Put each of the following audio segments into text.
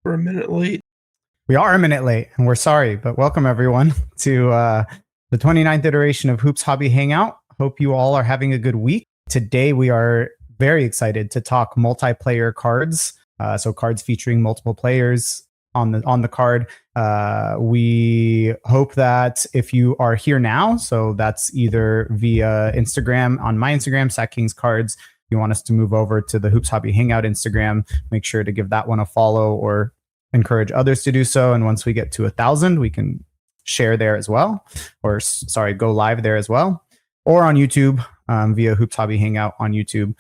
We're a minute late. We are a minute late, and we're sorry, but welcome everyone to the 29th iteration of Hoops Hobby Hangout. Hope you all are having a good week. Today, we are very excited to talk multiplayer cards. So cards featuring multiple players on the card. We hope that if you are here now, so that's either via Instagram, on my Instagram, Sack Kings Cards, you want us to move over to the Hoops Hobby Hangout Instagram, make sure to give that one a follow or encourage others to do so. And once we get to 1,000, we can share there as well, or go live there as well, or on YouTube via Hoops Hobby Hangout on YouTube.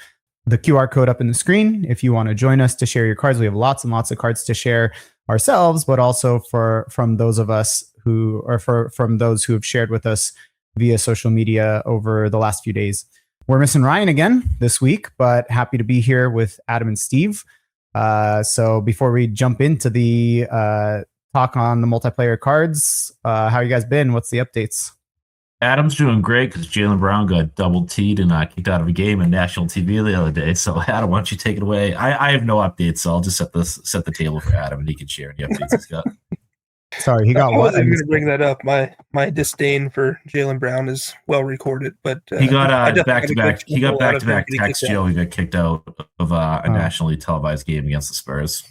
The QR code up in the screen if you want to join us to share your cards. We have lots and lots of cards to share ourselves, but also from those of us from those who have shared with us via social media over the last few days. We're missing Ryan again this week, but happy to be here with Adam and Steve. So before we jump into the talk on the multiplayer cards, how you guys been? What's the updates? Adam's doing great because Jaylen Brown got double teed and kicked out of a game on national TV the other day. So Adam, why don't you take it away? I have no updates, so I'll just set the table for Adam and he can share any updates he's got. Sorry, he got I what? wasn't going to bring that up. My disdain for Jaylen Brown is well recorded, but he got back to back. He got back to back text Joe. He got kicked out of a nationally televised game against the Spurs.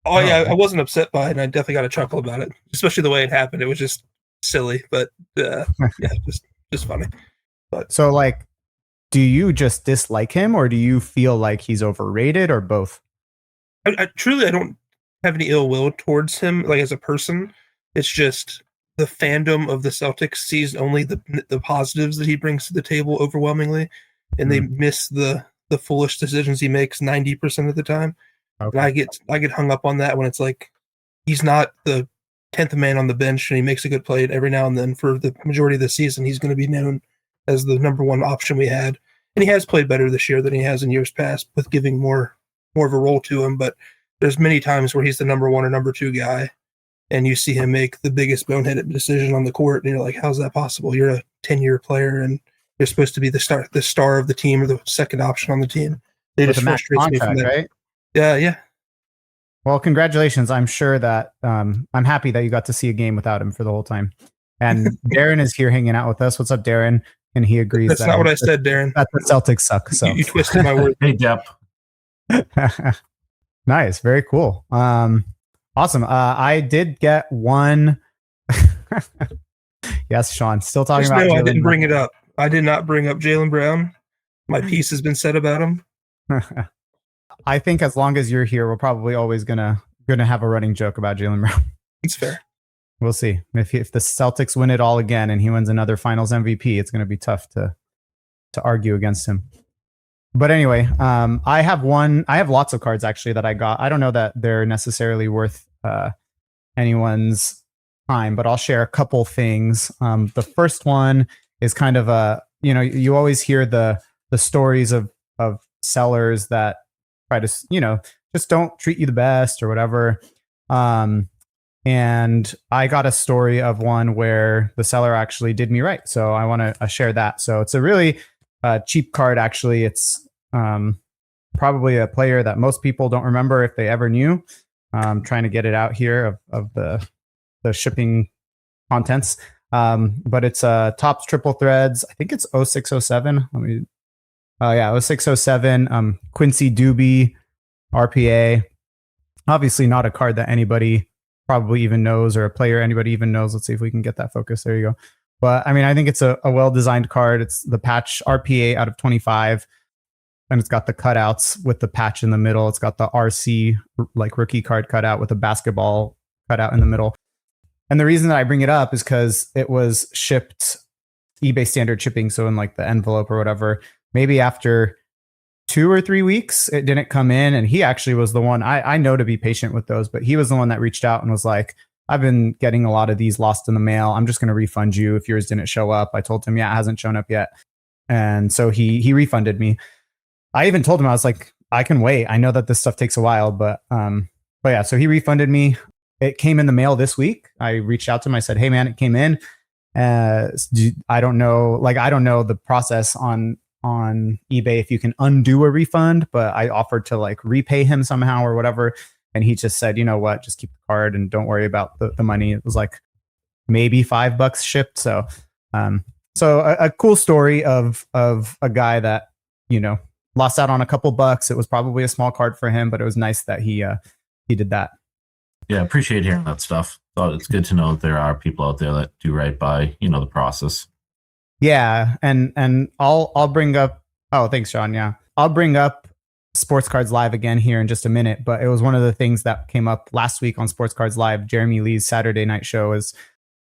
Oh yeah, I wasn't upset by it, and I definitely got a chuckle about it, especially the way it happened. It was just silly, but yeah, just funny. But so, like, do you just dislike him, or do you feel like he's overrated, or both? I truly don't have any ill will towards him, like as a person. It's just the fandom of the Celtics sees only the positives that he brings to the table overwhelmingly, and they miss the foolish decisions he makes 90% of the time. Okay. And I get hung up on that when it's like he's not the 10th man on the bench and he makes a good play every now and then. For the majority of the season, he's going to be known as the number one option we had, and he has played better this year than he has in years past, with giving more of a role to him. But there's many times where he's the number one or number two guy, and you see him make the biggest boneheaded decision on the court, and you're like, how's that possible? You're a 10-year player, and you're supposed to be the star of the team or the second option on the team. They just frustrates me from that. Right? Yeah. Well, congratulations. I'm sure that I'm happy that you got to see a game without him for the whole time. And Darren is here hanging out with us. What's up, Darren? And he agrees. That's not what I said, Darren. That the Celtics suck. So you twisted my word. Hey, Depp. Nice. Very cool. Awesome. I did get one. Yes, Sean. Still talking about. No, I didn't bring it up. I did not bring up Jaylen Brown. My piece has been said about him. I think as long as you're here, we're probably always gonna have a running joke about Jaylen Brown. It's fair. We'll see if the Celtics win it all again and he wins another Finals MVP. It's gonna be tough to argue against him. But anyway, I have lots of cards actually that I got. I don't know that they're necessarily worth anyone's time, but I'll share a couple things. The first one is kind of you always hear the stories of sellers that try to, just don't treat you the best or whatever. And I got a story of one where the seller actually did me right. So I want to share that. So it's a really cheap card, actually. It's probably a player that most people don't remember if they ever knew. Trying to get it out here of the shipping contents. But it's Topps Triple Threads. I think it's 0607. 0607. Quincy Doobie, RPA. Obviously not a card that anybody probably even knows, or a player anybody even knows. Let's see if we can get that focus. There you go. But I mean, I think it's a well-designed card. It's the patch RPA out of 25. And it's got the cutouts with the patch in the middle. It's got the RC, like rookie card cutout with a basketball cutout in the middle. And the reason that I bring it up is because it was shipped eBay standard shipping. So in like the envelope or whatever, maybe after 2 or 3 weeks, it didn't come in. And he actually was the one, I know to be patient with those, but he was the one that reached out and was like, I've been getting a lot of these lost in the mail. I'm just going to refund you if yours didn't show up. I told him, yeah, it hasn't shown up yet. And so he refunded me. I even told him, I was like, I can wait. I know that this stuff takes a while, but yeah, so he refunded me. It came in the mail this week. I reached out to him. I said, hey man, it came in. I don't know the process on eBay if you can undo a refund, but I offered to like repay him somehow or whatever. And he just said, you know what, just keep the card and don't worry about the money. It was like maybe $5 shipped. So, a cool story of a guy that, lost out on a couple bucks. It was probably a small card for him, but it was nice that he did that. Yeah, appreciate hearing that stuff. So it's good to know that there are people out there that do right by, the process. Yeah, and I'll bring up. Oh, thanks, Sean. Yeah, I'll bring up Sports Cards Live again here in just a minute. But it was one of the things that came up last week on Sports Cards Live. Jeremy Lee's Saturday night show is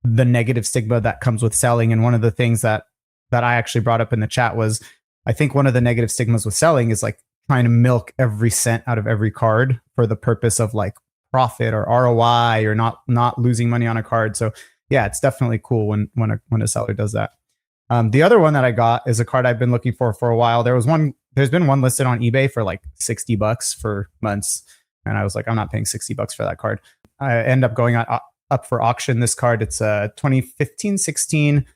the negative stigma that comes with selling, and one of the things that I actually brought up in the chat was, I think one of the negative stigmas with selling is like trying to milk every cent out of every card for the purpose of like profit or ROI or not losing money on a card. So yeah, it's definitely cool when a seller does that. The other one that I got is a card I've been looking for a while. There's been one listed on eBay for like $60 for months, and I was like, I'm not paying $60 for that card. I end up going up for auction. This card, it's a 2015-16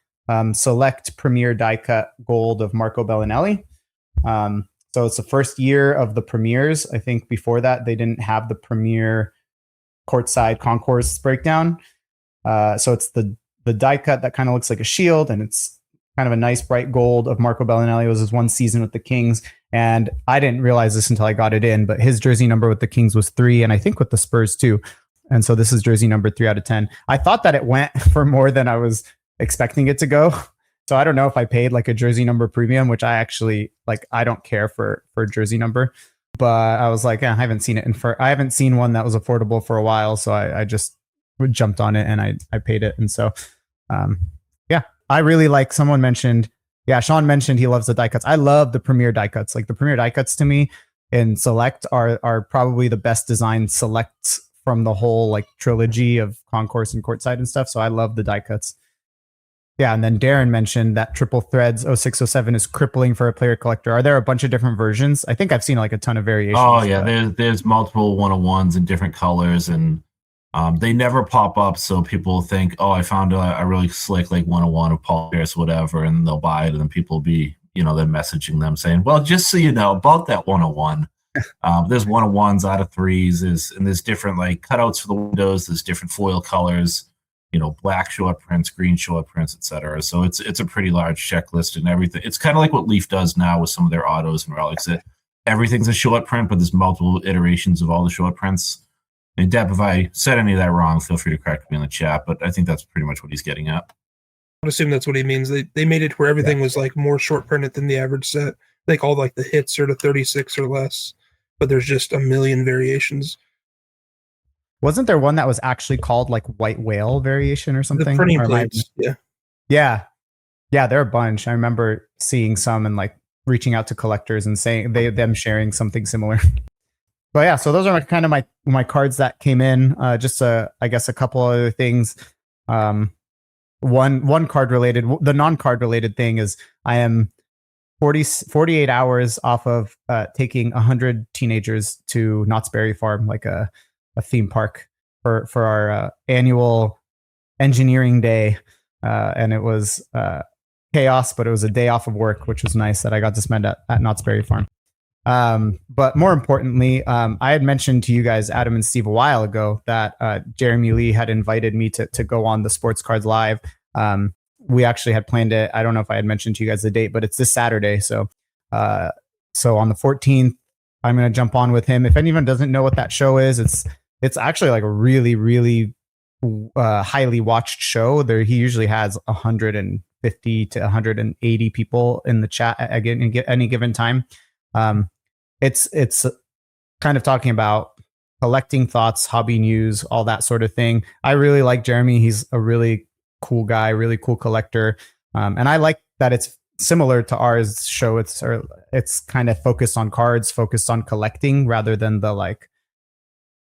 select premier die cut gold of Marco Bellinelli. So it's the first year of the premieres. I think before that they didn't have the premier courtside concourse breakdown. So it's the die cut that kind of looks like a shield, and it's kind of a nice bright gold of Marco Bellinelli. It was his one season with the Kings, and I didn't realize this until I got it in, but his jersey number with the Kings was 3, and I think with the Spurs too. And so this is jersey number 3 out of 10. I thought that it went for more than I was expecting it to go. So I don't know if I paid like a jersey number premium, which I actually like. I don't care for jersey number, but I was like, I haven't seen it I haven't seen one that was affordable for a while. So I just jumped on it and I paid it. And so, yeah, I really like. Someone mentioned, Sean mentioned he loves the die cuts. I love the premier die cuts. Like the premier die cuts to me in Select are probably the best designed selects from the whole like trilogy of Concourse and Courtside and stuff. So I love the die cuts. Yeah, and then Darren mentioned that Triple Threads 0607 is crippling for a player collector. Are there a bunch of different versions? I think I've seen like a ton of variations. Oh yeah, there's multiple 101s in different colors, and they never pop up, so people think, oh, I found a really slick like 101 of Paul Pierce, whatever, and they'll buy it, and then people will be, then messaging them saying, well, just so you know about that 101. There's 101s out of 3s, and there's different like cutouts for the windows. There's different foil colors. Black short prints, green short prints, etc. So it's a pretty large checklist and everything. It's kind of like what Leaf does now with some of their autos and relics. That everything's a short print, but there's multiple iterations of all the short prints. And Deb, if I said any of that wrong, feel free to correct me in the chat. But I think that's pretty much what he's getting at. I would assume that's what he means. They made it where everything was like more short printed than the average set. Like all like the hits are to 36 or less, but there's just a million variations. Wasn't there one that was actually called like White Whale variation or something? The printing plates, yeah. There are a bunch. I remember seeing some and like reaching out to collectors and saying them sharing something similar. But yeah, so those are kind of my cards that came in. Just I guess a couple other things. One card related, the non-card related thing is I am 48 hours off of taking 100 teenagers to Knott's Berry Farm, like a theme park for our annual engineering day. And it was chaos, but it was a day off of work, which was nice that I got to spend at Knott's Berry Farm. But more importantly, I had mentioned to you guys, Adam and Steve, a while ago that Jeremy Lee had invited me to go on the Sports Cards Live. We actually had planned it. I don't know if I had mentioned to you guys the date, but it's this Saturday. So on the 14th, I'm going to jump on with him. If anyone doesn't know what that show is, it's actually like a really, really highly watched show. He usually has 150 to 180 people in the chat at any given time. It's kind of talking about collecting thoughts, hobby news, all that sort of thing. I really like Jeremy. He's a really cool guy, really cool collector. And I like that it's similar to ours show. It's kind of focused on cards, focused on collecting rather than the like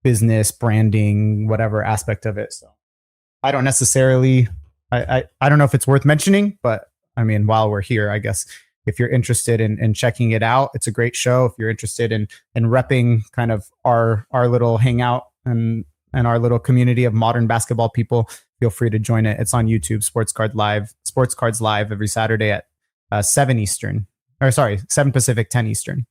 business branding, whatever aspect of it. So I don't necessarily, I don't know if it's worth mentioning, but I mean, while we're here, I guess if you're interested in checking it out, it's a great show. If you're interested in repping kind of our little hangout and our little community of modern basketball people, feel free to join it. It's on YouTube, Sports Cards Live every Saturday at 7 Pacific, 10 Eastern.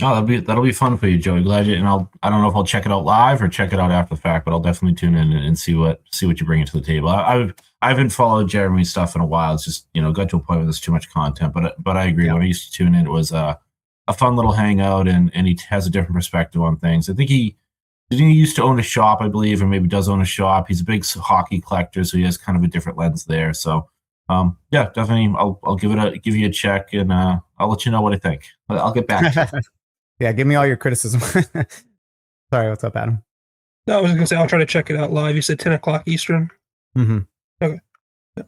Oh, that'll be fun for you, Joey. Glad you. And I don't know if I'll check it out live or check it out after the fact, but I'll definitely tune in and see what you bring to the table. I haven't followed Jeremy's stuff in a while. It's just got to a point where there's too much content. But I agree. Yeah. When I used to tune in, it was a fun little hangout, and he has a different perspective on things. I think he used to own a shop, I believe, or maybe does own a shop. He's a big hockey collector, so he has kind of a different lens there. So. Yeah, definitely. I'll give you a check, and I'll let you know what I think. I'll get back to you. Yeah, give me all your criticism. Sorry, what's up, Adam? No, I was gonna say I'll try to check it out live. You said 10 o'clock Eastern. Mm-hmm. Okay.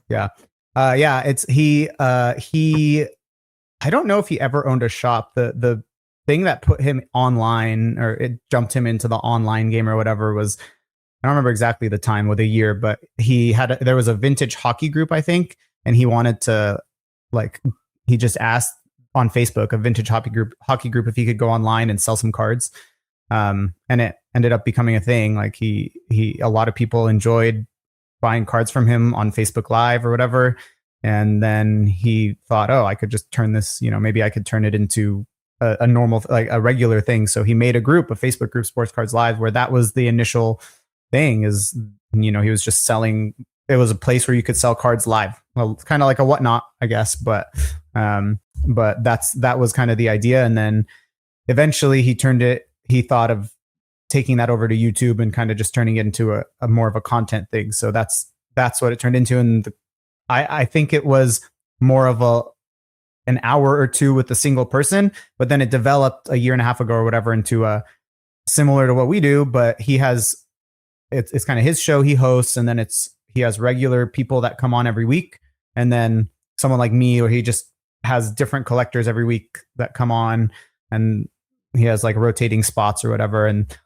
Yeah. It's he. I don't know if he ever owned a shop. The thing that put him online, or it jumped him into the online game or whatever, was, I don't remember exactly the time with a year, but there was a vintage hockey group, I think, and he wanted to, he just asked on Facebook, a vintage hockey group, if he could go online and sell some cards. And it ended up becoming a thing. Like a lot of people enjoyed buying cards from him on Facebook Live or whatever. And then he thought, oh, I could just turn this, maybe I could turn it into a normal, like a regular thing. So he made a Facebook group, Sports Cards Live, where that was the initial thing. Is, he was just selling. It was a place where you could sell cards live. Well, it's kind of like a Whatnot, I guess, but that was kind of the idea. And then eventually he thought of taking that over to YouTube and kind of just turning it into a more of a content thing. So that's what it turned into. And I think it was more of an hour or two with a single person, but then it developed a year and a half ago or whatever into a similar to what we do, but it's kind of his show he hosts, and then he has regular people that come on every week, and then someone like me, or he just has different collectors every week that come on, and he has like rotating spots or whatever, and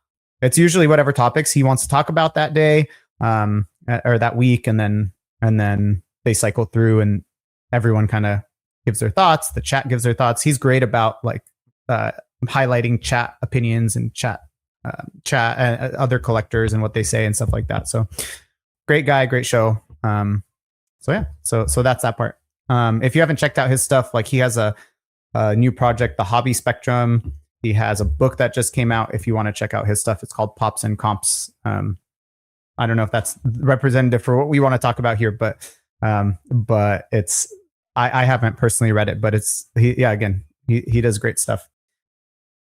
it's usually whatever topics he wants to talk about that day, or that week, and then they cycle through, and everyone kind of gives their thoughts. The chat gives their thoughts. He's great about highlighting chat opinions and chat other collectors and what they say and stuff like that. So great guy, great show. So that's that part. If you haven't checked out his stuff, like he has a new project, The Hobby Spectrum. He has a book that just came out. If you want to check out his stuff, it's called Pops and Comps. I don't know if that's representative for what we want to talk about here, but it's, I haven't personally read it, but he does great stuff.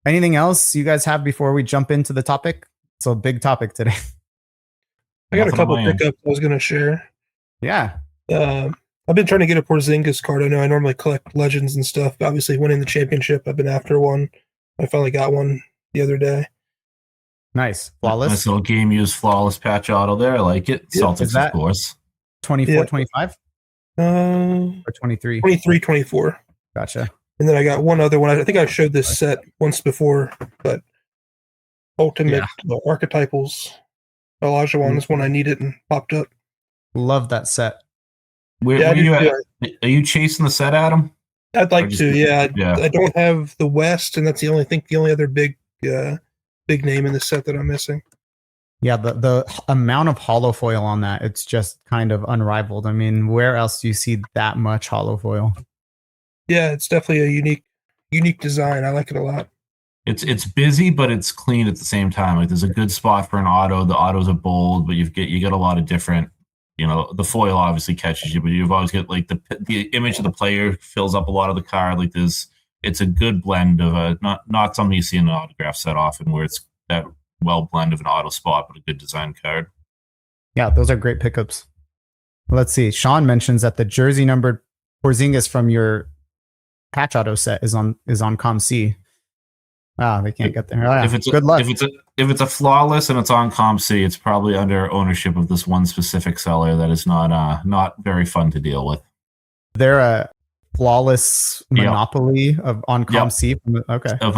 Anything else you guys have before we jump into the topic? It's a big topic today. I got a couple of pickups I was going to share. Yeah. I've been trying to get a Porzingis card. I know I normally collect legends and stuff. But obviously, winning the championship, I've been after one. I finally got one the other day. Nice. Flawless. Nice little game used flawless patch auto there. I like it. Yeah, Celtics, of course. 24, 25? Or 23? 23, 24. Gotcha. And then I got one other one. I think I showed this set once before, but Ultimate Archetypals. Olajuwon is one I needed and popped up. Love that set. Are you chasing the set, Adam? I'd like to, yeah. I don't have the West, and that's the only other big name in the set that I'm missing. Yeah, the amount of holo foil on that, it's just kind of unrivaled. I mean, where else do you see that much holo foil? Yeah, it's definitely a unique design. I like it a lot. It's busy, but it's clean at the same time. Like there's a good spot for an auto. The autos are bold, but you get a lot of different. The foil obviously catches you, but you've always got like the image of the player fills up a lot of the card. Like it's a good blend of not something you see in an autograph set often, where it's that well blend of an auto spot, but a good design card. Yeah, those are great pickups. Let's see. Sean mentions that the jersey numbered Porzingis from your patch auto set is on ComC. They can't get there. Oh, yeah. Good luck. If it's a flawless and it's on ComC, it's probably under ownership of this one specific seller that is not very fun to deal with. They're a flawless monopoly on ComC. Yep. Okay. Of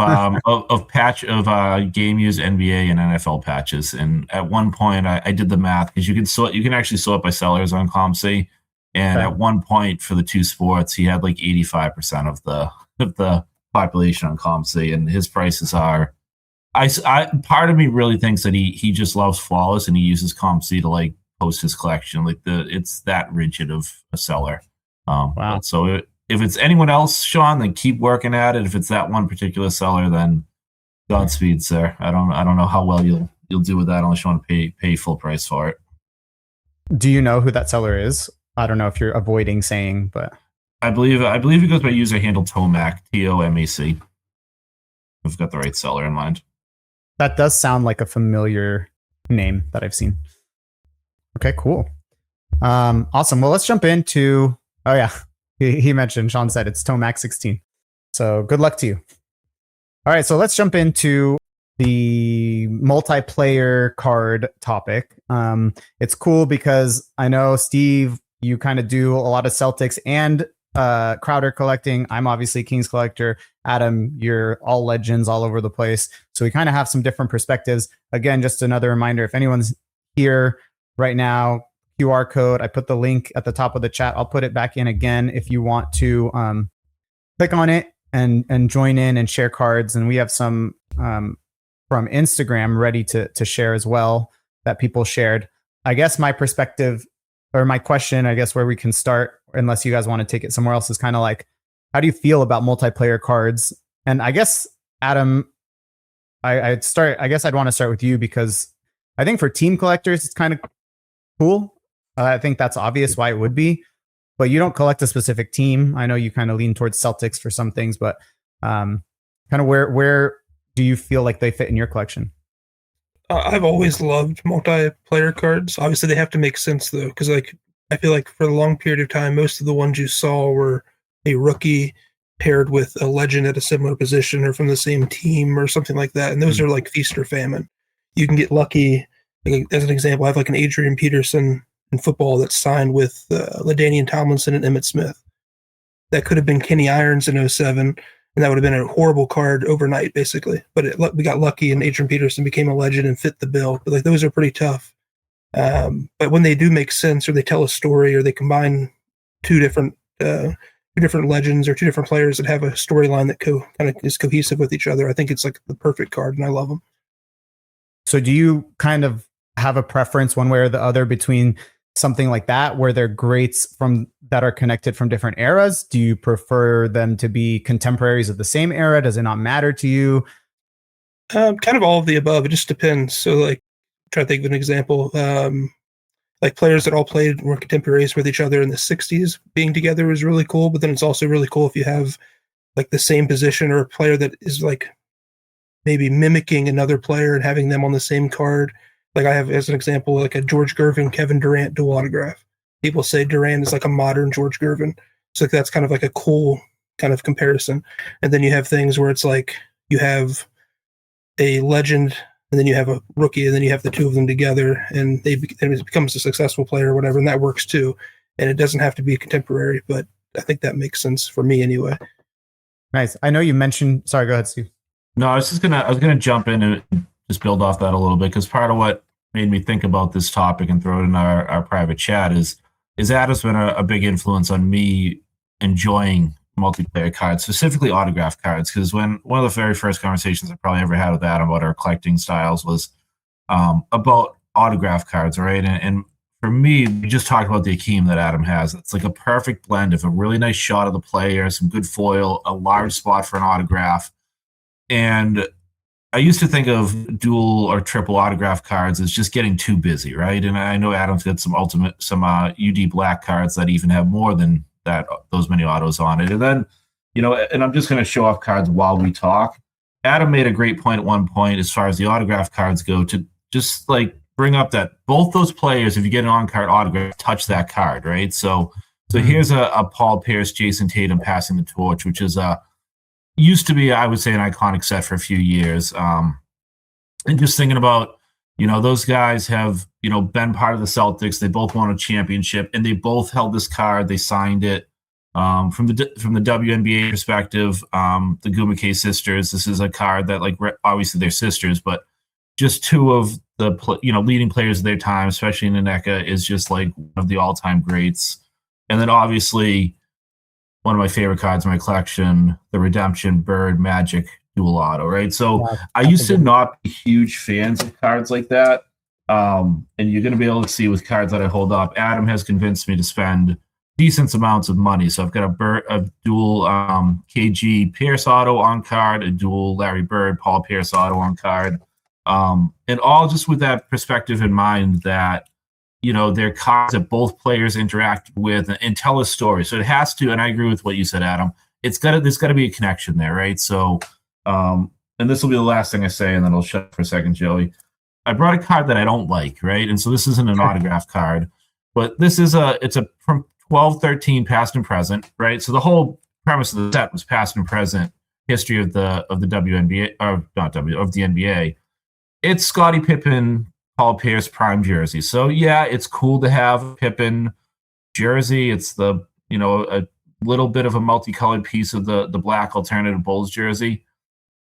game use NBA and NFL patches. And at one point I did the math because you can actually sort by sellers on ComC. And at one point for the two sports, he had like 85% of the population on ComC, and his prices are. Part of me really thinks that he just loves flawless, and he uses ComC to like post his collection. Like it's that rigid of a seller. Wow. So if it's anyone else, Sean, then keep working at it. If it's that one particular seller, then Godspeed, sir. I don't know how well you'll do with that unless you want to pay full price for it. Do you know who that seller is? I don't know if you're avoiding saying, but I believe it goes by user handle Tomac, Tomac. I've got the right seller in mind. that does sound like a familiar name that I've seen. Okay, cool. Awesome. Well, let's jump into. Oh yeah, he mentioned. Sean said it's Tomac 16. So good luck to you. All right, so let's jump into the multiplayer card topic. It's cool because I know, Steve, you kind of do a lot of Celtics and Crowder collecting. I'm obviously Kings collector. Adam, you're all legends all over the place. So we kind of have some different perspectives. Again, just another reminder, if anyone's here right now, QR code, I put the link at the top of the chat. I'll put it back in again if you want to click on it and join in and share cards. And we have some from Instagram ready to share as well that people shared. I guess my perspective or my question, I guess where we can start, unless you guys want to take it somewhere else, is kind of like, how do you feel about multiplayer cards? And I guess, Adam, I'd want to start with you because I think for team collectors, it's kind of cool. I think that's obvious why it would be, but you don't collect a specific team. I know you kind of lean towards Celtics for some things, but kind of where do you feel like they fit in your collection? I've always loved multiplayer cards. Obviously, they have to make sense though, because like I feel like for a long period of time, most of the ones you saw were a rookie paired with a legend at a similar position or from the same team or something like that, and those are like feast or famine. You can get lucky. Like, as an example, I have like an Adrian Peterson in football that's signed with LaDainian Tomlinson and Emmitt Smith. That could have been Kenny Irons in 07. And that would have been a horrible card overnight, basically. But we got lucky, and Adrian Peterson became a legend and fit the bill. But like those are pretty tough. But when they do make sense, or they tell a story, or they combine two different legends or two different players that have a storyline that kind of is cohesive with each other, I think it's like the perfect card, and I love them. So, do you kind of have a preference one way or the other between something like that, where they're greats from that are connected from different eras? Do you prefer them to be contemporaries of the same era? Does it not matter to you? Kind of all of the above. It just depends. So, like, try to think of an example. Like players that all played were contemporaries with each other in the 60s, being together is really cool. But then it's also really cool if you have like the same position or a player that is like maybe mimicking another player and having them on the same card. Like I have, as an example, like a George Gervin, Kevin Durant dual autograph. People say Durant is like a modern George Gervin. So that's kind of like a cool kind of comparison. And then you have things where it's like you have a legend and then you have a rookie and then you have the two of them together and it becomes a successful player or whatever. And that works too. And it doesn't have to be contemporary, but I think that makes sense for me anyway. Nice. I know you mentioned, sorry, go ahead, Steve. No, I was gonna jump in and just build off that a little bit, because part of what made me think about this topic and throw it in our private chat is Adam's been a big influence on me enjoying multiplayer cards, specifically autograph cards, because one of the very first conversations I probably ever had with Adam about our collecting styles was about autograph cards, right? And for me, we just talked about the Akeem that Adam has. It's like a perfect blend of a really nice shot of the player, some good foil, a large spot for an autograph. And I used to think of dual or triple autograph cards as just getting too busy, right? And I know Adam's got some UD Black cards that even have more than that, those many autos on it. And then, and I'm just going to show off cards while we talk. Adam made a great point at one point as far as the autograph cards go, to just like bring up that both those players, if you get an on-card autograph, touch that card, right? So here's a Paul Pierce, Jason Tatum passing the torch, which is used to be, I would say, an iconic set for a few years. And just thinking about, those guys have, been part of the Celtics. They both won a championship, and they both held this card. They signed it. From the WNBA perspective, the Gumake sisters, this is a card that, like, obviously they're sisters, but just two of the leading players of their time, especially in Nneka, is just like one of the all-time greats. And then obviously one of my favorite cards in my collection, the Redemption Bird Magic dual auto, right? So I used to not be huge fans of cards like that. And you're going to be able to see with cards that I hold up, Adam has convinced me to spend decent amounts of money. So I've got a dual KG Pierce auto on card, a dual Larry Bird, Paul Pierce auto on card, and all just with that perspective in mind that, you know, they're cards that both players interact with and tell a story. So it has to, and I agree with what you said, Adam. There's got to be a connection there, right? So, and this will be the last thing I say, and then I'll shut up for a second, Joey. I brought a card that I don't like, right? And so this isn't an autograph card, but this is it's a from 12-13 past and present, right? So the whole premise of the set was past and present history of the WNBA, or not W, of the NBA. It's Scottie Pippen, Paul Pierce prime jersey. So yeah, it's cool to have a Pippen jersey. It's the, you know, a little bit of a multicolored piece of the black alternative Bulls jersey.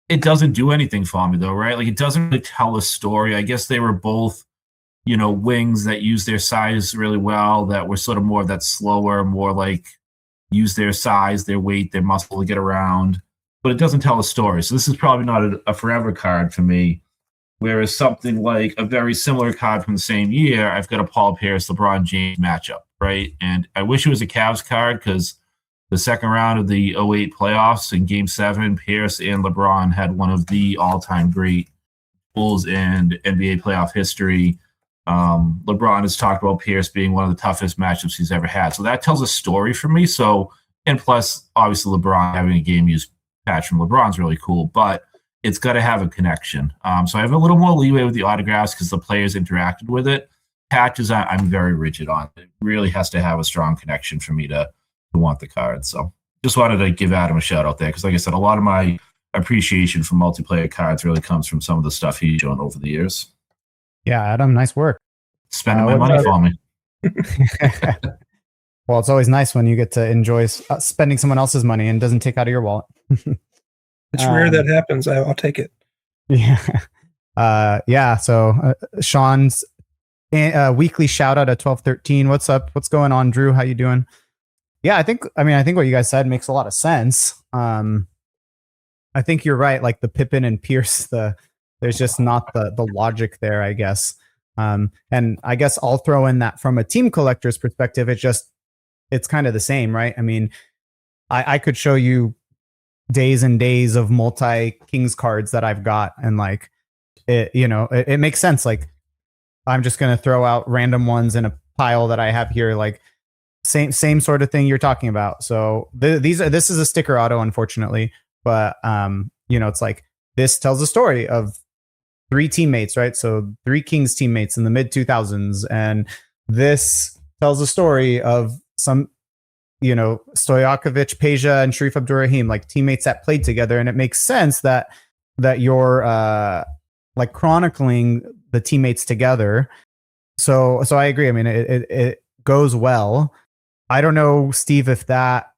It doesn't do anything for me though, right? Like, it doesn't really tell a story. I guess they were both, you know, wings that use their size really well, that were sort of more of that slower, more like use their size, their weight, their muscle to get around. But it doesn't tell a story. So this is probably not a forever card for me. Whereas something like a very similar card from the same year, I've got a Paul Pierce, LeBron James matchup, right? And I wish it was a Cavs card, because the second round of the 08 playoffs in Game 7, Pierce and LeBron had one of the all-time great Bulls and NBA playoff history. LeBron has talked about Pierce being one of the toughest matchups he's ever had. So that tells a story for me. So, and plus, obviously, LeBron having a game-used patch from LeBron's really cool, but it's got to have a connection. So I have a little more leeway with the autographs because the players interacted with it. Patches, I'm very rigid on. It really has to have a strong connection for me to want the card. So just wanted to give Adam a shout out there, because like I said, a lot of my appreciation for multiplayer cards really comes from some of the stuff he's shown over the years. Yeah, Adam, nice work. Spending my money for me. Well, it's always nice when you get to enjoy spending someone else's money and doesn't take out of your wallet. It's rare that happens. I'll take it. Yeah. Yeah. So Sean's weekly shout out at 1213. What's up? What's going on, Drew? How you doing? Yeah, I think what you guys said makes a lot of sense. I think you're right. Like the Pippen and Pierce, there's just not the logic there, I guess. And I guess I'll throw in that from a team collector's perspective, it's kind of the same, right? I mean, I could show you days and days of multi Kings cards that I've got, and like it makes sense. Like, I'm just gonna throw out random ones in a pile that I have here, like same sort of thing you're talking about. So this is a sticker auto, unfortunately, but it's like this tells a story of 3 teammates, right? So 3 Kings teammates in the mid 2000s, and this tells a story of some, Stojakovic, Peja, and Sharif Abdurrahim, like teammates that played together. And it makes sense that you're like chronicling the teammates together. So I agree. I mean, it goes well. I don't know, Steve, if that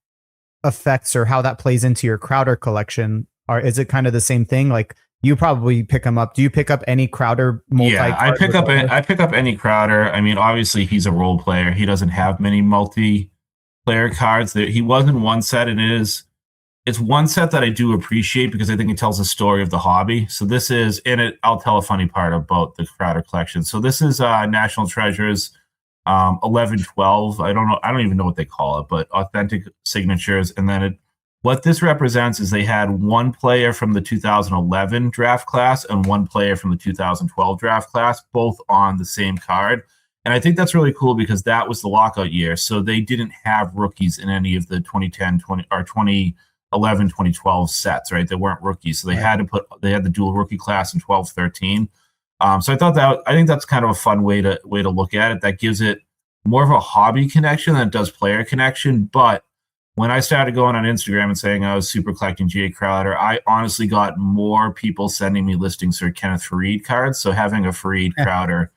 affects or how that plays into your Crowder collection. Or is it kind of the same thing? Like, you probably pick them up. Do you pick up any Crowder multi? Yeah, I pick up any Crowder. I mean, obviously he's a role player. He doesn't have many multiplayer cards. He was in one set, and it's one set that I do appreciate because I think it tells a story of the hobby. So this is in it. I'll tell a funny part about the Crowder collection. So this is National Treasures 11-12. I don't even know what they call it, but authentic signatures. And then what this represents is they had one player from the 2011 draft class and one player from the 2012 draft class, both on the same card. And I think that's really cool because that was the lockout year. So they didn't have rookies in any of the 2010, 2011, 2012 sets, right? They weren't rookies. So they had the dual rookie class in 12-13. So I think that's kind of a fun way to look at it. That gives it more of a hobby connection than it does player connection. But when I started going on Instagram and saying I was super collecting Jay Crowder, I honestly got more people sending me listings for Kenneth Faried cards. So having a Faried Crowder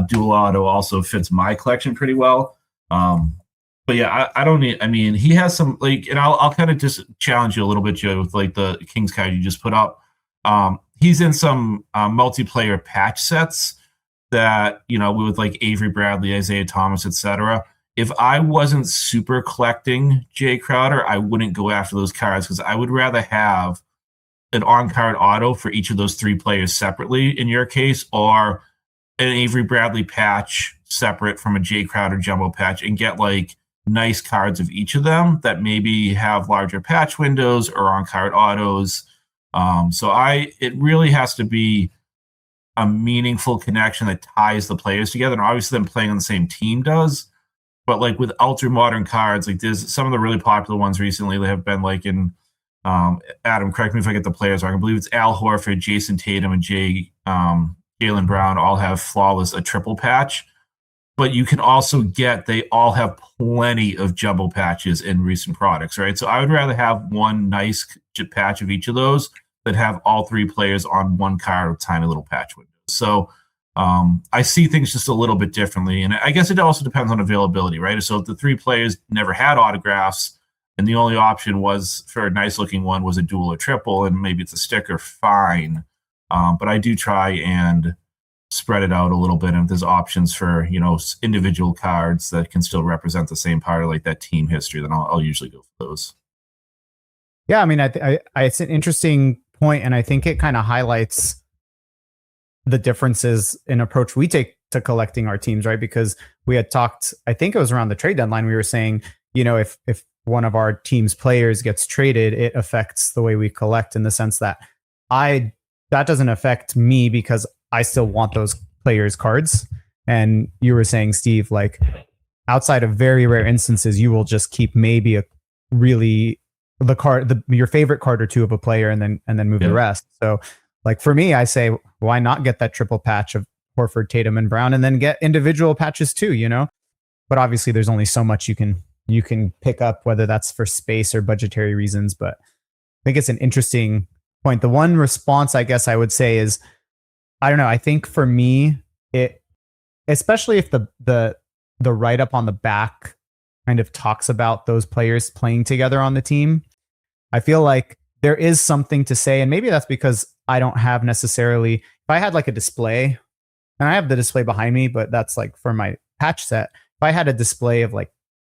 dual auto also fits my collection pretty well. But yeah, I don't need. I mean, he has some and I'll kind of just challenge you a little bit, Joe, with like the Kings card you just put up. He's in some multiplayer patch sets that with like Avery Bradley, Isaiah Thomas, etc. If I wasn't super collecting Jay Crowder, I wouldn't go after those cards because I would rather have an on-card auto for each of those 3 players separately, in your case, or an Avery Bradley patch separate from a Jay Crowder jumbo patch, and get like nice cards of each of them that maybe have larger patch windows or on-card autos. It really has to be a meaningful connection that ties the players together. And obviously them playing on the same team does. But like with ultra modern cards, like there's some of the really popular ones recently that have been like in Adam, correct me if I get the players wrong. I believe it's Al Horford, Jason Tatum, and Jaylen Brown all have flawless a triple patch. But you can also they all have plenty of jumbo patches in recent products, right? So I would rather have one nice patch of each of those that have all three players on one card with tiny little patch windows. So I see things just a little bit differently. And I guess it also depends on availability, right? So if the three players never had autographs and the only option was for a nice looking one was a dual or triple, and maybe it's a sticker, fine. But I do try and spread it out a little bit. And if there's options for, individual cards that can still represent the same part of like that team history, then I'll usually go for those. Yeah, I mean, it's an interesting point, and I think it kind of highlights the differences in approach we take to collecting our teams, right? Because we had talked, I think it was around the trade deadline, we were saying, if one of our team's players gets traded, it affects the way we collect in the sense that that doesn't affect me because I still want those players' cards. And you were saying, Steve, like outside of very rare instances, you will just keep maybe your favorite card or two of a player and then move the rest. So like for me, I say, why not get that triple patch of Horford, Tatum, and Brown and then get individual patches too, But obviously there's only so much you can pick up, whether that's for space or budgetary reasons. But I think it's an interesting point. The one response I guess I would say is, I don't know. I think for me, especially if the write-up on the back kind of talks about those players playing together on the team, I feel like there is something to say. And maybe that's because I don't have necessarily, if I had like a display, and I have the display behind me, but that's like for my patch set. If I had a display of like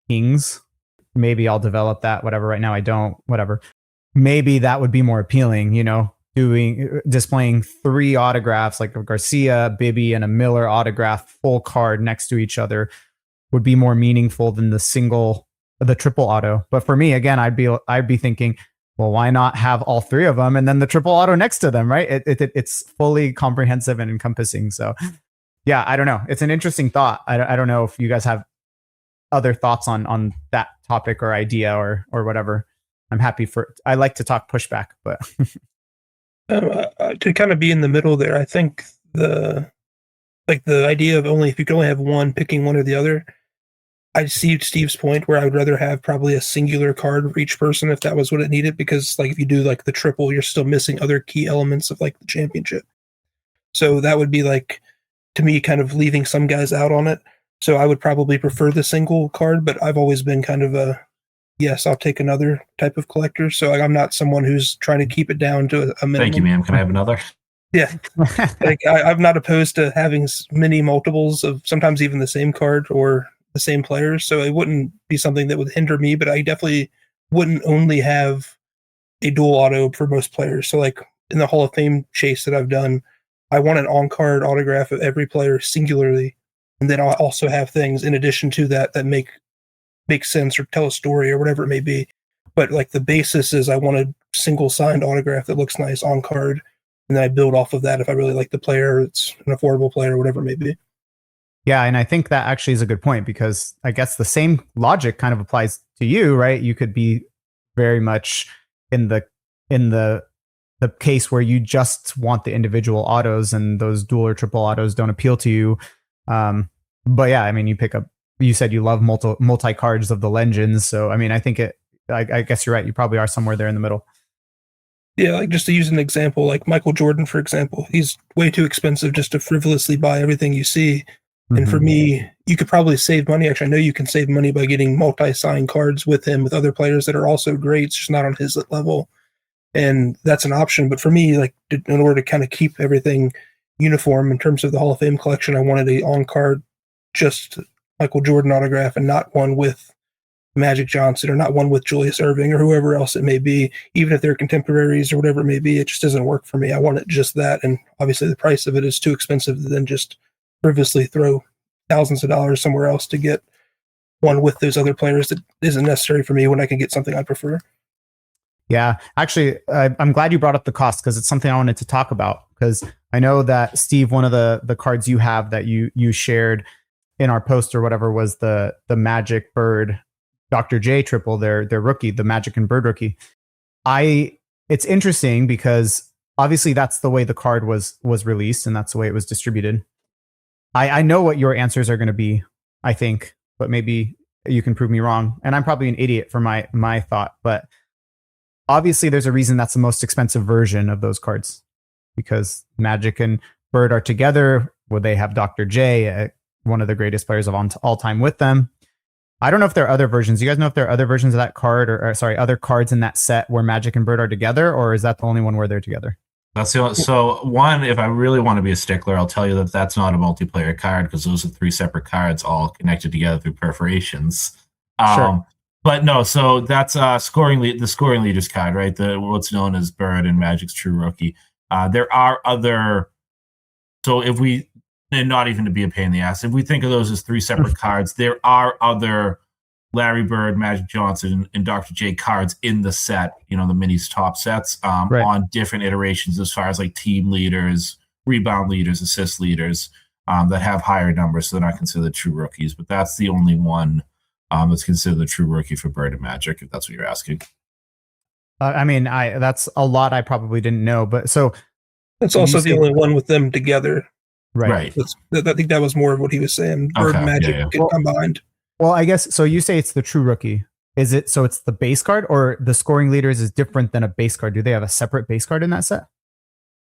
kings, maybe I'll develop that, whatever. Right now I don't, whatever. Maybe that would be more appealing, displaying three autographs like a Garcia, Bibby, and a Miller autograph full card next to each other would be more meaningful than the triple auto. But for me, again, I'd be thinking, well, why not have all three of them and then the triple auto next to them, right? It's fully comprehensive and encompassing. So yeah, I don't know. It's an interesting thought. I don't know if you guys have other thoughts on that topic or idea or whatever. I like to talk pushback, but to kind of be in the middle there, I think the idea of if you can only have one, picking one or the other. I see Steve's point where I would rather have probably a singular card for each person if that was what it needed, because like if you do like the triple, you're still missing other key elements of like the championship. So that would be like, to me, kind of leaving some guys out on it. So I would probably prefer the single card, but I've always been kind of yes, I'll take another type of collector. So I'm not someone who's trying to keep it down to a minimum. Thank you, ma'am. Can I have another? Yeah. I'm not opposed to having many multiples of sometimes even the same card or the same players. So it wouldn't be something that would hinder me, but I definitely wouldn't only have a dual auto for most players. So like in the Hall of Fame chase that I've done, I want an on-card autograph of every player singularly. And then I'll also have things in addition to that make sense or tell a story or whatever it may be. But like the basis is I want a single signed autograph that looks nice on card. And then I build off of that if I really like the player, it's an affordable player, or whatever it may be. Yeah, and I think that actually is a good point, because I guess the same logic kind of applies to you, right? You could be very much in the case where you just want the individual autos and those dual or triple autos don't appeal to you. But yeah, I mean, you said you love multi cards of the legends. So, I mean, I think I guess you're right. You probably are somewhere there in the middle. Yeah, like just to use an example, like Michael Jordan, for example, he's way too expensive just to frivolously buy everything you see. Mm-hmm. And for me, you could probably save money. Actually, I know you can save money by getting multi-signed cards with him, with other players that are also great. It's just not on his level. And that's an option. But for me, like in order to kind of keep everything uniform in terms of the Hall of Fame collection, I wanted a on-card just Michael Jordan autograph and not one with Magic Johnson or not one with Julius Erving or whoever else it may be, even if they're contemporaries or whatever it may be. It just doesn't work for me. I want it just that. And obviously the price of it is too expensive to then just frivolously throw thousands of dollars somewhere else to get one with those other players that isn't necessary for me when I can get something I prefer. Yeah, actually, I'm glad you brought up the cost because it's something I wanted to talk about. Because I know that Steve, one of the cards you have that you shared in our post or whatever was the Magic Bird Dr. J triple, their rookie, the Magic and Bird rookie. It's interesting because obviously that's the way the card was released and that's the way it was distributed. I know what your answers are going to be, I think, but maybe you can prove me wrong. And I'm probably an idiot for my thought, but obviously there's a reason that's the most expensive version of those cards because Magic and Bird are together. Well, they have Dr. J, one of the greatest players of all time with them. I don't know if there are other versions. You guys know if there are other versions of that card or sorry, other cards in that set where Magic and Bird are together, or is that the only one where they're together? That's the only, so one, if I really want to be a stickler, I'll tell you that that's not a multiplayer card because those are 3 separate cards all connected together through perforations. Sure. But no, so that's the scoring leaders card, right? What's known as Bird and Magic's True Rookie. There are other. So if we, and not even to be a pain in the ass, if we think of those as 3 separate cards, there are other Larry Bird, Magic Johnson, and Dr. J cards in the set, the minis top sets Right. on different iterations as far as like team leaders, rebound leaders, assist leaders that have higher numbers. So they're not considered true rookies, but that's the only one that's considered the true rookie for Bird and Magic, if that's what you're asking. I mean, that's a lot I probably didn't know, but so it's also the only one with them together. Right. I think that was more of what he was saying. Bird and Magic get combined. Well, I guess so. You say it's the true rookie. Is it so? It's the base card, or the scoring leaders is different than a base card? Do they have a separate base card in that set?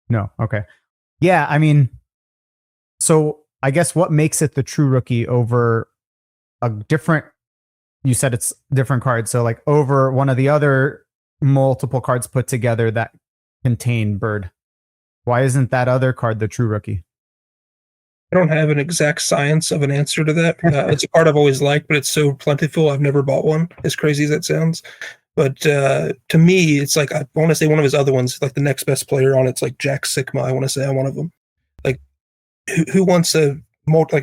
No. Okay. Yeah. I mean, so I guess what makes it the true rookie over a different? You said it's different cards, so like over one of the other multiple cards put together that contain Bird. Why isn't that other card the true rookie? I don't have an exact science of an answer to that. It's a card I've always liked, but it's so plentiful, I've never bought one, as crazy as that sounds. But to me, it's like, I want to say one of his other ones, like the next best player on it's like Jack Sigma. I want to say I'm one of them. Like, who wants a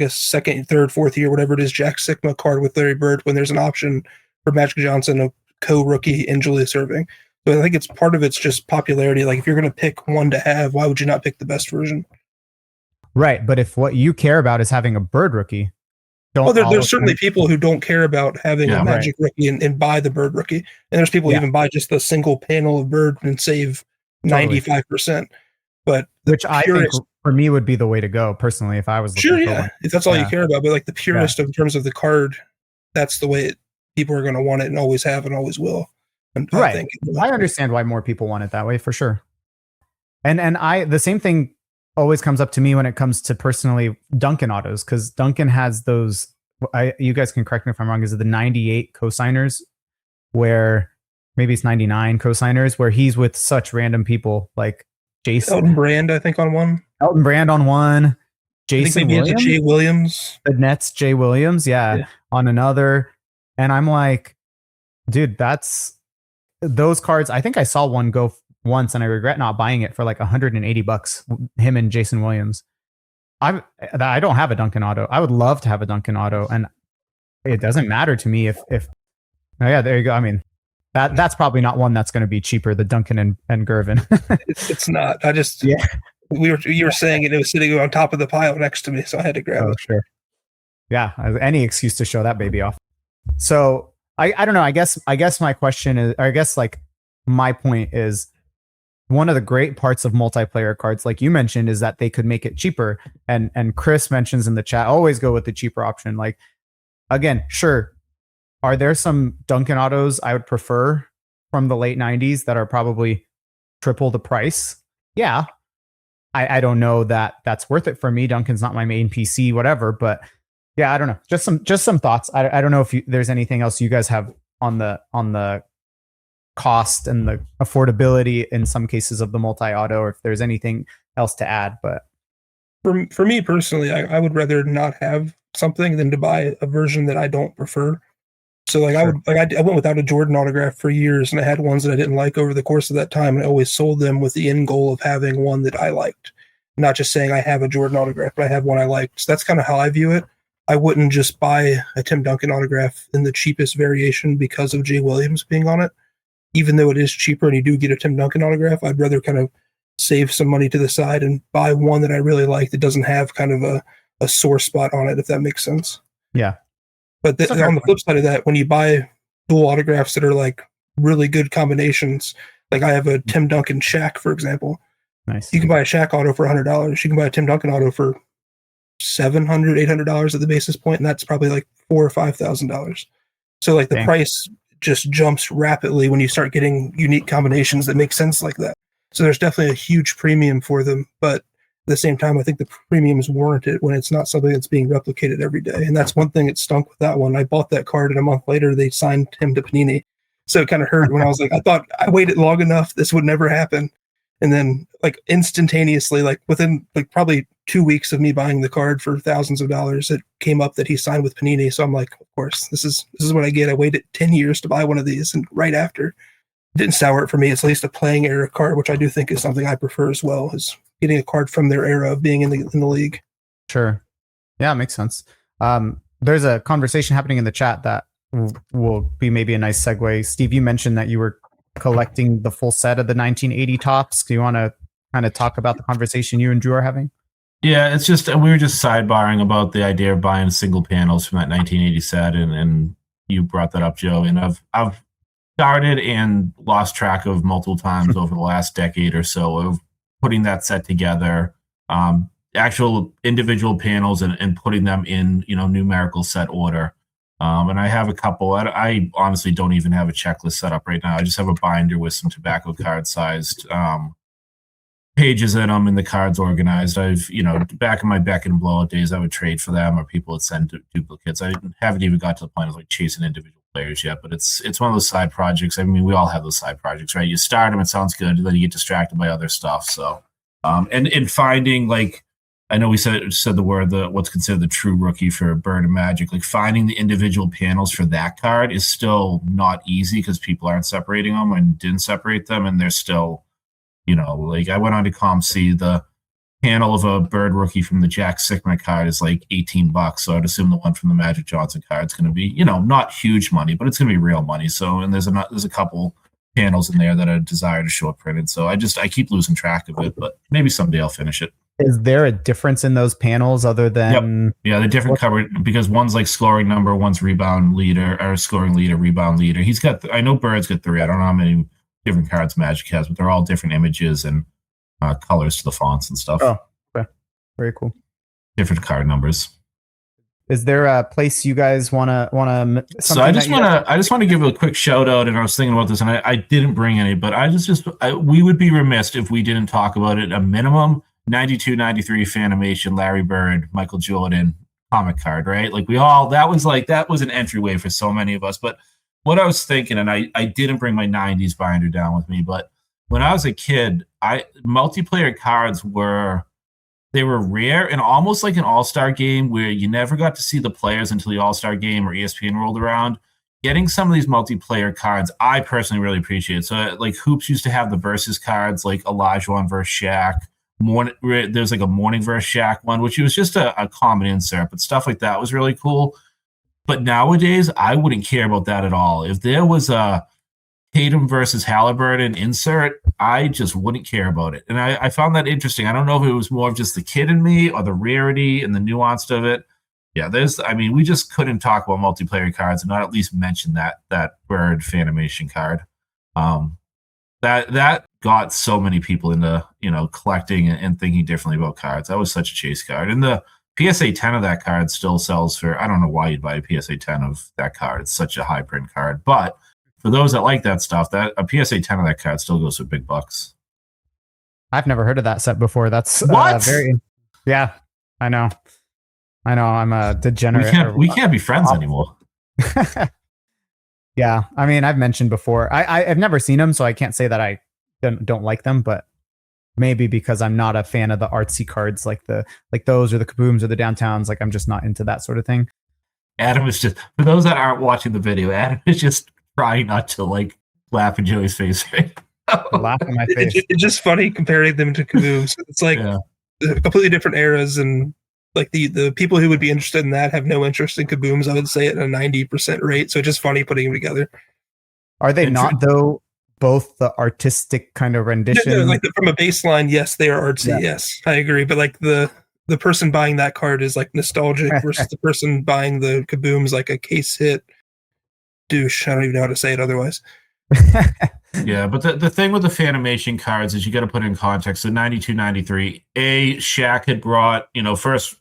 second, third, fourth year, whatever it is, Jack Sigma card with Larry Bird when there's an option for Magic Johnson, a co-rookie, and Julius Erving? So I think it's part of it's just popularity. Like, if you're going to pick one to have, why would you not pick the best version? Right, but if what you care about is having a Bird rookie, there's certainly people who don't care about having a Magic rookie and buy the Bird rookie, and there's people who even buy just the single panel of Bird and save 95%. But which I think for me would be the way to go personally if I was looking for one. If that's all you care about. But like the purist in terms of the card, that's the way people are going to want it and always have and always will. And right, I understand why more people want it that way for sure. And the same thing always comes up to me when it comes to personally Duncan autos, because Duncan has those. You guys can correct me if I'm wrong. Is it the 98 cosigners, where maybe it's 99 cosigners, where he's with such random people like Jason Elton Brand, I think on one. Elton Brand on one. Jason Williams, Jay Williams, the Nets, Jay Williams, yeah, on another. And I'm like, dude, that's those cards. I think I saw one go once and I regret not buying it for like $180, him and Jason Williams. I don't have a Duncan auto. I would love to have a Duncan auto, and it doesn't matter to me if oh yeah, there you go. I mean, that's probably not one that's going to be cheaper, the Duncan and Gervin. it's not. I just you were saying it was sitting on top of the pile next to me, so I had to grab it. Sure. Yeah, any excuse to show that baby off. So I don't know. I guess my question is, or I guess like my point is, one of the great parts of multiplayer cards, like you mentioned, is that they could make it cheaper. And Chris mentions in the chat, always go with the cheaper option. Like, again, sure. Are there some Duncan autos I would prefer from the late 90s that are probably triple the price? Yeah. I don't know that that's worth it for me. Duncan's not my main PC, whatever. But yeah, I don't know. Just some thoughts. I don't know if there's anything else you guys have on the cost and the affordability in some cases of the multi-auto, or if there's anything else to add. But for me personally, I would rather not have something than to buy a version that I don't prefer. So like I went without a Jordan autograph for years, and I had ones that I didn't like over the course of that time, and I always sold them with the end goal of having one that I liked. Not just saying I have a Jordan autograph, but I have one I liked. So that's kind of how I view it. I wouldn't just buy a Tim Duncan autograph in the cheapest variation because of Jay Williams being on it. Even though it is cheaper and you do get a Tim Duncan autograph, I'd rather kind of save some money to the side and buy one that I really like that doesn't have kind of a sore spot on it, if that makes sense. Yeah. But on the flip side of that, when you buy dual autographs that are like really good combinations, like I have a Tim Duncan Shaq, for example. Nice. You can buy a Shaq auto for $100. You can buy a Tim Duncan auto for $700, $800 at the basis point, and that's probably like $4,000 or $5,000. So like the price just jumps rapidly when you start getting unique combinations that make sense like that. So there's definitely a huge premium for them, but at the same time, I think the premium is warranted when it's not something that's being replicated every day. And that's one thing that stunk with that one. I bought that card, and a month later they signed him to Panini. So it kind of hurt when I was like, I thought I waited long enough, this would never happen. And then like instantaneously, like within like probably 2 weeks of me buying the card for thousands of dollars, it came up that he signed with Panini. So I'm like, of course, this is what I get. I waited 10 years to buy one of these, and right after, it didn't sour it for me. It's at least a playing era card, which I do think is something I prefer as well, is getting a card from their era of being in the league. Sure. Yeah, makes sense. There's a conversation happening in the chat that will be maybe a nice segue. Steve, you mentioned that you were collecting the full set of the 1980 tops. Do you want to kind of talk about the conversation you and Drew are having? Yeah, it's just we were just sidebarring about the idea of buying single panels from that 1980 set, and you brought that up, Joe. And I've started and lost track of multiple times over the last decade or so of putting that set together, actual individual panels, and putting them in numerical set order. And I have a couple. I honestly don't even have a checklist set up right now. I just have a binder with some tobacco card sized pages in them, and the cards organized. I've, back in my Beck and Blowout days, I would trade for them, or people would send duplicates. I haven't even got to the point of like chasing individual players yet, but it's one of those side projects. I mean, we all have those side projects, right? You start them, it sounds good, and then you get distracted by other stuff. So, and finding, like, I know we said the word, what's considered the true rookie for Bird and Magic. Like, finding the individual panels for that card is still not easy because people aren't separating them and didn't separate them, and they're still, like, I went on to ComC, the panel of a Bird rookie from the Jack Sikma card is like $18. So I'd assume the one from the Magic Johnson card is going to be, not huge money, but it's going to be real money. So, and there's a couple panels in there that I desire to short printed. So I keep losing track of it, but maybe someday I'll finish it. Is there a difference in those panels other than? Yep. Yeah, they're different cover, because one's like scoring number, one's rebound leader, or scoring leader, rebound leader. He's got, I know Bird's got 3. I don't know how many different cards Magic has, but they're all different images and colors to the fonts and stuff. Oh, okay. Very cool. Different card numbers. Is there a place you guys want to? So I just want to give a quick shout out, and I was thinking about this, and I didn't bring any, but we would be remiss if we didn't talk about it. A minimum 92, 93 Fanimation, Larry Bird, Michael Jordan comic card, right? Like that was an entryway for so many of us. But what I was thinking, and I didn't bring my 90s binder down with me, but when I was a kid, multiplayer cards were rare, and almost like an all-star game where you never got to see the players until the all-star game or ESPN rolled around. Getting some of these multiplayer cards, I personally really appreciate. So like Hoops used to have the versus cards, like Olajuwon versus Shaq. There's like a Morning versus Shaq one, which was just a common insert, but stuff like that was really cool. But nowadays, I wouldn't care about that at all. If there was a Tatum versus Halliburton insert, I just wouldn't care about it. And I found that interesting. I don't know if it was more of just the kid in me or the rarity and the nuance of it. Yeah, we just couldn't talk about multiplayer cards and not at least mention that Bird Fanimation card. That got so many people into, collecting and thinking differently about cards. That was such a chase card. And the PSA 10 of that card still sells for, I don't know why you'd buy a PSA 10 of that card. It's such a high print card. But for those that like that stuff, that a PSA 10 of that card still goes for big bucks. I've never heard of that set before. That's what? Yeah, I know. I'm a degenerate. We can't be friends anymore. Yeah, I mean, I've mentioned before. I've never seen them, so I can't say that I don't like them. But maybe because I'm not a fan of the artsy cards like those or the Kabooms or the Downtowns. Like, I'm just not into that sort of thing. Adam is just, for those that aren't watching the video, Adam is just trying not to like laugh in Joey's face. Right? Laugh in my face. It's just funny comparing them to Kabooms. It's like completely different eras, and like the people who would be interested in that have no interest in kabooms. I would say at a 90% rate. So it's just funny putting them together. Are they And not though? Both the artistic kind of No, rendition. like from a baseline, yes, they are artsy. Yeah. Yes, I agree. But like the person buying that card is like nostalgic versus the person buying the kabooms like a case hit douche. I don't even know how to say it otherwise. Yeah, but the thing with the Fanimation cards is you got to put in context. So 92, 93, Shaq had brought, first,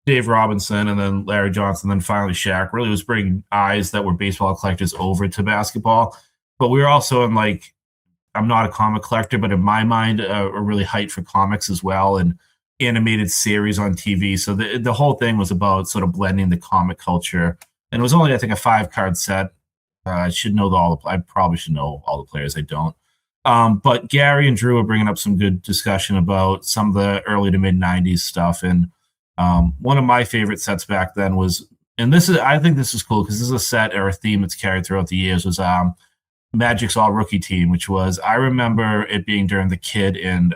Dave Robinson and then Larry Johnson, then finally Shaq really was bringing eyes that were baseball collectors over to basketball. But we were also in like, I'm not a comic collector, but in my mind, a really hyped for comics as well and animated series on TV. So the whole thing was about sort of blending the comic culture. And it was only, I think, a 5-card set. I should know I probably should know all the players. I don't. But Gary and Drew are bringing up some good discussion about some of the early to mid 90s stuff. And one of my favorite sets back then was, and I think this is cool because this is a set or a theme that's carried throughout the years, was Magic's all rookie team, which was, I remember it being during the Kid and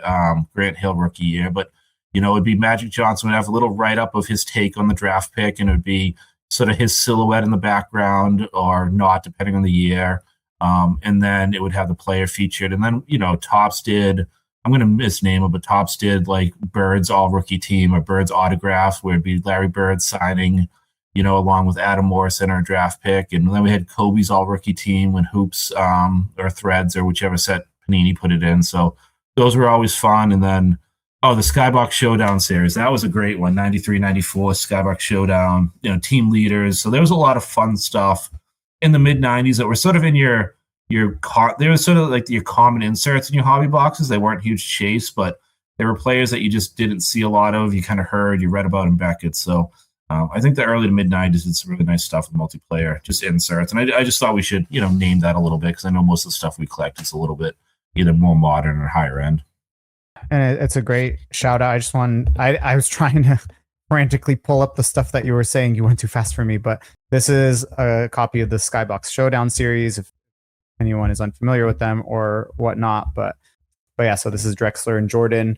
Grant Hill rookie year, but it'd be Magic Johnson would have a little write up of his take on the draft pick, and it would be sort of his silhouette in the background or not, depending on the year. And then it would have the player featured. And then, Topps did, I'm going to misname it, but Topps did like Bird's all rookie team or Bird's autograph, where it'd be Larry Bird signing, along with Adam Morrison, our draft pick. And then we had Kobe's all rookie team when Hoops or Threads or whichever set Panini put it in. So those were always fun. And then, the Skybox Showdown series. That was a great one. 93, 94, Skybox Showdown, team leaders. So there was a lot of fun stuff in the mid 90s that were sort of in they were sort of like your common inserts in your hobby boxes. They weren't huge chase, but they were players that you just didn't see a lot of. You kind of heard, you read about in Beckett. So I think the early to mid 90s did some really nice stuff with multiplayer, just inserts. And I just thought we should, name that a little bit because I know most of the stuff we collect is a little bit either more modern or higher end. And it's a great shout out. I was trying to frantically pull up the stuff that you were saying. You went too fast for me, but this is a copy of the Skybox Showdown series, if anyone is unfamiliar with them or whatnot. But yeah, so this is Drexler and Jordan.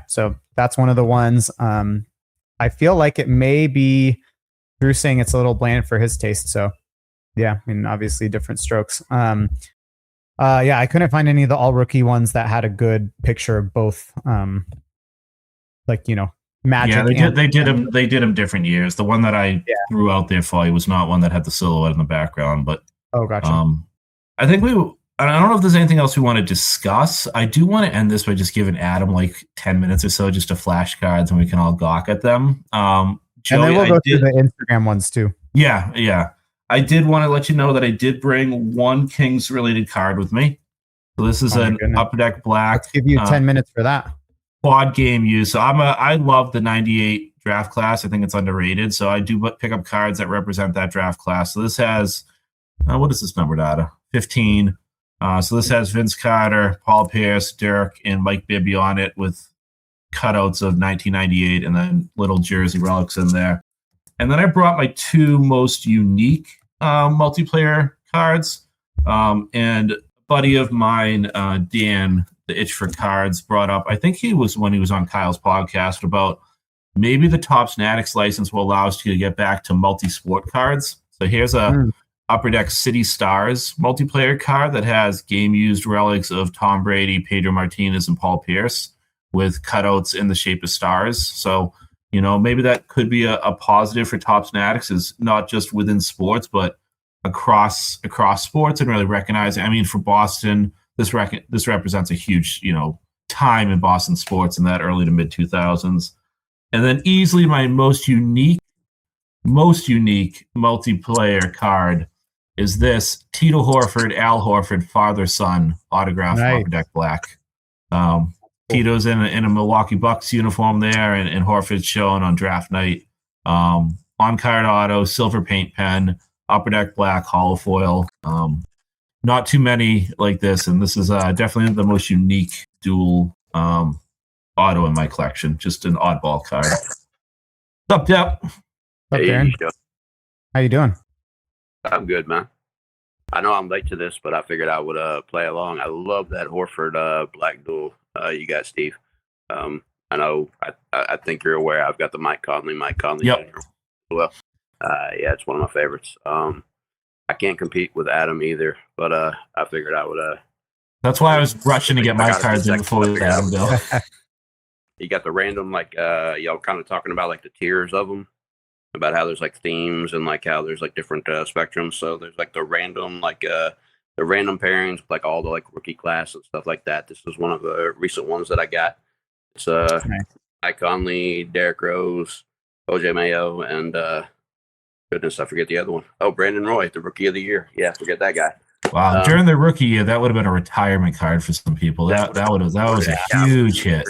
So that's one of the ones. I feel like it may be Drew saying it's a little bland for his taste. So yeah, I mean, obviously different strokes. I couldn't find any of the all rookie ones that had a good picture of both, Magic. Yeah, they did them different years. The one that I threw out there for you was not one that had the silhouette in the background, but gotcha. I think I don't know if there's anything else we want to discuss. I do want to end this by just giving Adam like 10 minutes or so just to flash cards and we can all gawk at them. Joey, and then we'll go through the Instagram ones too. Yeah. I did want to let you know that I did bring one Kings related card with me. So this is an Upper Deck Black. Let's give you 10 minutes for that. Quad game use. So I love the 98 draft class. I think it's underrated. So I do pick up cards that represent that draft class. So this has, what is this numbered out of? 15. So this has Vince Carter, Paul Pierce, Dirk, and Mike Bibby on it with cutouts of 1998 and then little jersey relics in there. And then I brought my two most unique multiplayer cards. And a buddy of mine, Dan, the Itch for Cards, brought up, I think he was when he was on Kyle's podcast, about maybe the Topps Fanatics license will allow us to get back to multi-sport cards. So here's a Upper Deck City Stars multiplayer card that has game-used relics of Tom Brady, Pedro Martinez, and Paul Pierce with cutouts in the shape of stars. So maybe that could be a positive for Topps Fanatics, is not just within sports, but across sports, and really recognizing. I mean, for Boston, this represents a huge, time in Boston sports in that early to mid 2000s. And then easily my most unique multiplayer card is this Tito Horford, Al Horford, father-son autographed Upper Deck Black. Tito's in a Milwaukee Bucks uniform there, and Horford's shown on draft night. On-card auto, silver paint pen, Upper Deck Black, holofoil. Not too many like this, and this is definitely the most unique dual auto in my collection. Just an oddball card. What's up, Dep? Hey, Darren. How you doing? I'm good, man. I know I'm late to this, but I figured I would play along. I love that Horford Black duel you got, Steve. I know. I think you're aware. I've got the Mike Conley. Yep. Jr. Well, yeah, it's one of my favorites. I can't compete with Adam either, but I figured I would. That's why I was rushing to get my cards in before we let Adam go. You got the random, like, y'all kind of talking about like the tiers of them, about how there's like themes and like how there's like different spectrums. So there's like the random, like the random pairings, like all the like rookie class and stuff like that. This is one of the recent ones that I got. It's Mike Conley, Derrick Rose, OJ Mayo, and goodness, I forget the other one. Oh, Brandon Roy, the rookie of the year. Yeah, forget that guy. Wow, during the rookie year, that would have been a retirement card for some people. That was a huge hit.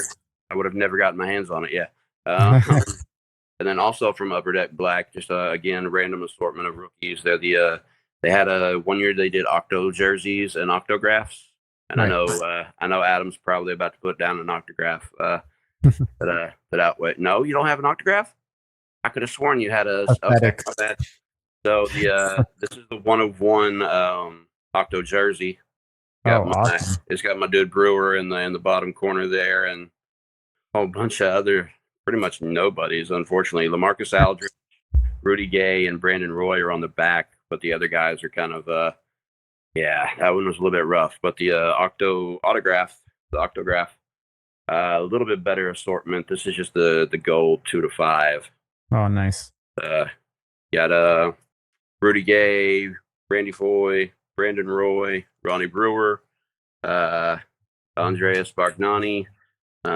I would have never gotten my hands on it. Yeah. And then also from Upper Deck Black, just again, a random assortment of rookies. They're they had a 1 year they did octo jerseys and octographs, and right. I know Adam's probably about to put down an autograph. But outweigh. No, you don't have an autograph. I could have sworn you had a. Okay, my bad. So this is the 1 of 1 octo jersey. Awesome. It's got my dude Brewer in the bottom corner there, and a whole bunch of other pretty much nobodies. Unfortunately, LaMarcus Aldridge, Rudy Gay, and Brandon Roy are on the back, but the other guys are kind of that one was a little bit rough. But the octograph, a little bit better assortment. This is just the gold 2 to 5. Oh, nice. Got Rudy Gay, Randy Foy, Brandon Roy, Ronnie Brewer, Andreas Bargnani,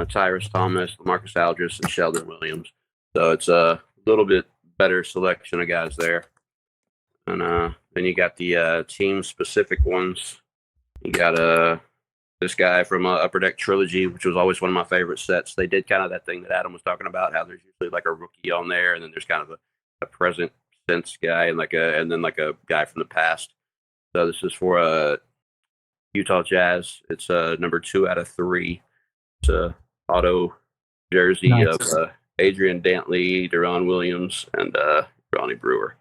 Tyrus Thomas, LaMarcus Aldridge, and Sheldon Williams. So it's a little bit better selection of guys there. And then you got the team-specific ones. You got this guy from Upper Deck Trilogy, which was always one of my favorite sets. They did kind of that thing that Adam was talking about, how there's usually like a rookie on there, and then there's kind of a present sense guy and then a guy from the past. So this is for Utah Jazz. It's number 2 out of 3. It's a auto jersey of Adrian Dantley, Deron Williams, and Ronnie Brewer.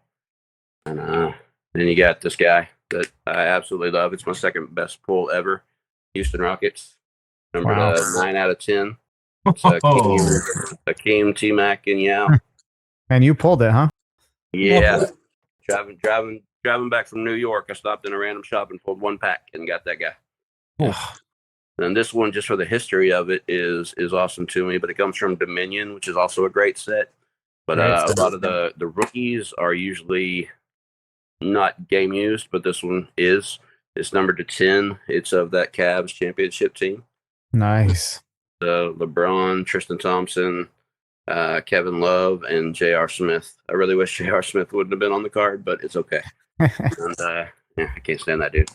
And then you got this guy that I absolutely love. It's my second best pull ever. Houston Rockets, number 9 out of 10. It's Akeem, T-Mac, and Yao. And you pulled it, huh? Yeah. Driving back from New York, I stopped in a random shop and pulled 1 pack and got that guy. And this one, just for the history of it, is awesome to me. But it comes from Dominion, which is also a great set. But a lot of the rookies are usually not game used, but this one is. It's numbered to 10. It's of that Cavs championship team. Nice. LeBron, Tristan Thompson, Kevin Love, and J.R. Smith. I really wish J.R. Smith wouldn't have been on the card, but it's okay. And I can't stand that dude.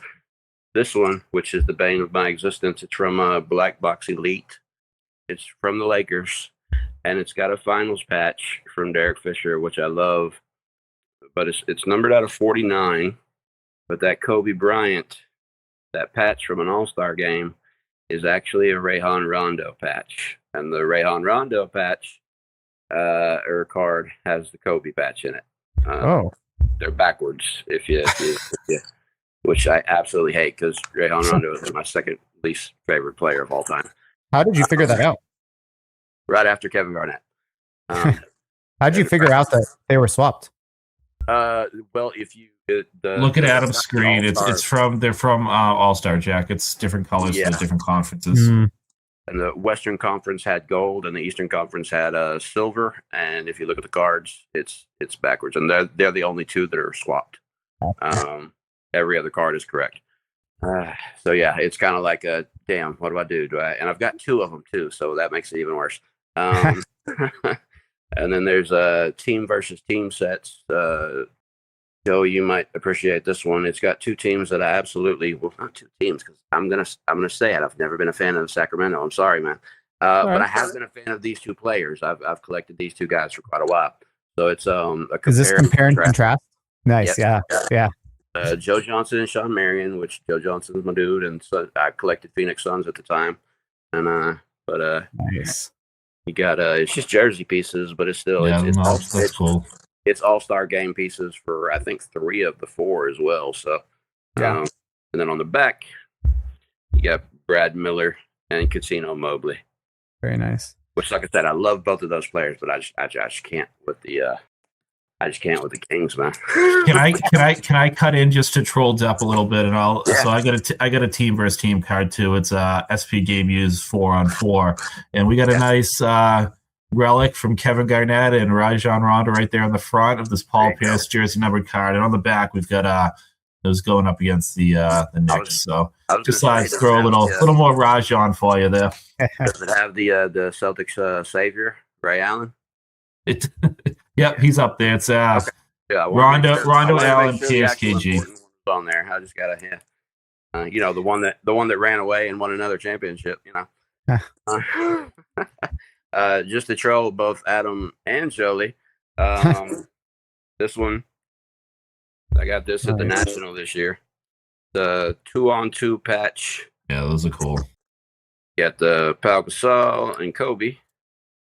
This one, which is the bane of my existence, it's from Black Box Elite. It's from the Lakers, and it's got a finals patch from Derek Fisher, which I love. But it's numbered out of 49. But that Kobe Bryant, that patch from an All-Star game, is actually a Rajon Rondo patch. And the Rajon Rondo patch or card has the Kobe patch in it. They're backwards, if you which I absolutely hate, because Rajon Rondo is my second least favorite player of all time. How did you figure that out? Right after Kevin Garnett. How did you figure out that they were swapped? Well, if you look at Adam's screen, they're from All-Star Jackets, different colors for the different conferences. Mm. And the Western Conference had gold, and the Eastern Conference had silver. And if you look at the cards, it's backwards, and they're the only 2 that are swapped. Every other card is correct. So yeah, it's kind of like damn, what do I do? And I've got 2 of them too, so that makes it even worse. And then there's team versus team sets. Joe, you might appreciate this one. It's got 2 teams that I absolutely, well, not 2 teams, because I'm gonna say it. I've never been a fan of Sacramento. I'm sorry, man. But I have been a fan of these 2 players. I've collected these 2 guys for quite a while. So it's is this compare and contrast? Nice, yes. Yeah. Joe Johnson and Sean Marion, which Joe Johnson's my dude, and so I collected Phoenix Suns at the time. And nice. You got it's just jersey pieces, but it's still that's cool. It's all-star game pieces for I think 3 of the 4 as well. So and then on the back you got Brad Miller and Casino Mobley. Very nice. Which, like I said, I love both of those players, but I just can't with the Kings, man. Can I cut in just to troll Depp a little bit, and so I got a team versus team card too. It's SP Game Use 4-on-4, and we got a nice relic from Kevin Garnett and Rajon Rondo right there on the front of this Paul Pierce jersey numbered card, and on the back we've got those going up against the Knicks. So just throw a little more Rajon for you there. Does it have the Celtics savior Ray Allen? Yep, he's up there. It's Yeah, Rondo, Allen, PSKG on there. I just gotta, the one that ran away and won another championship. Just to troll both Adam and Jolie. This one, I got this at the National this year. The 2-on-2 patch. Yeah, those are cool. You got the Pau Gasol and Kobe,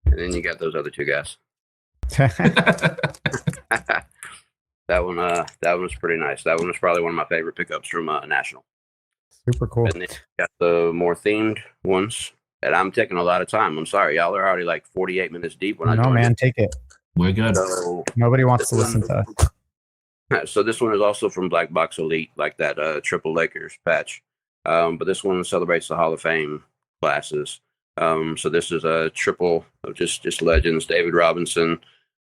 and then you got those other two guys. That one was pretty nice. That one was probably one of my favorite pickups from National. Super cool. And then you got the more themed ones. And I'm taking a lot of time. I'm sorry, y'all are already like 48 minutes deep. Take it. We're good. So, nobody wants to listen to us. So this one is also from Black Box Elite, like that triple Lakers patch. But this one celebrates the Hall of Fame classes. So this is a triple of just legends: David Robinson,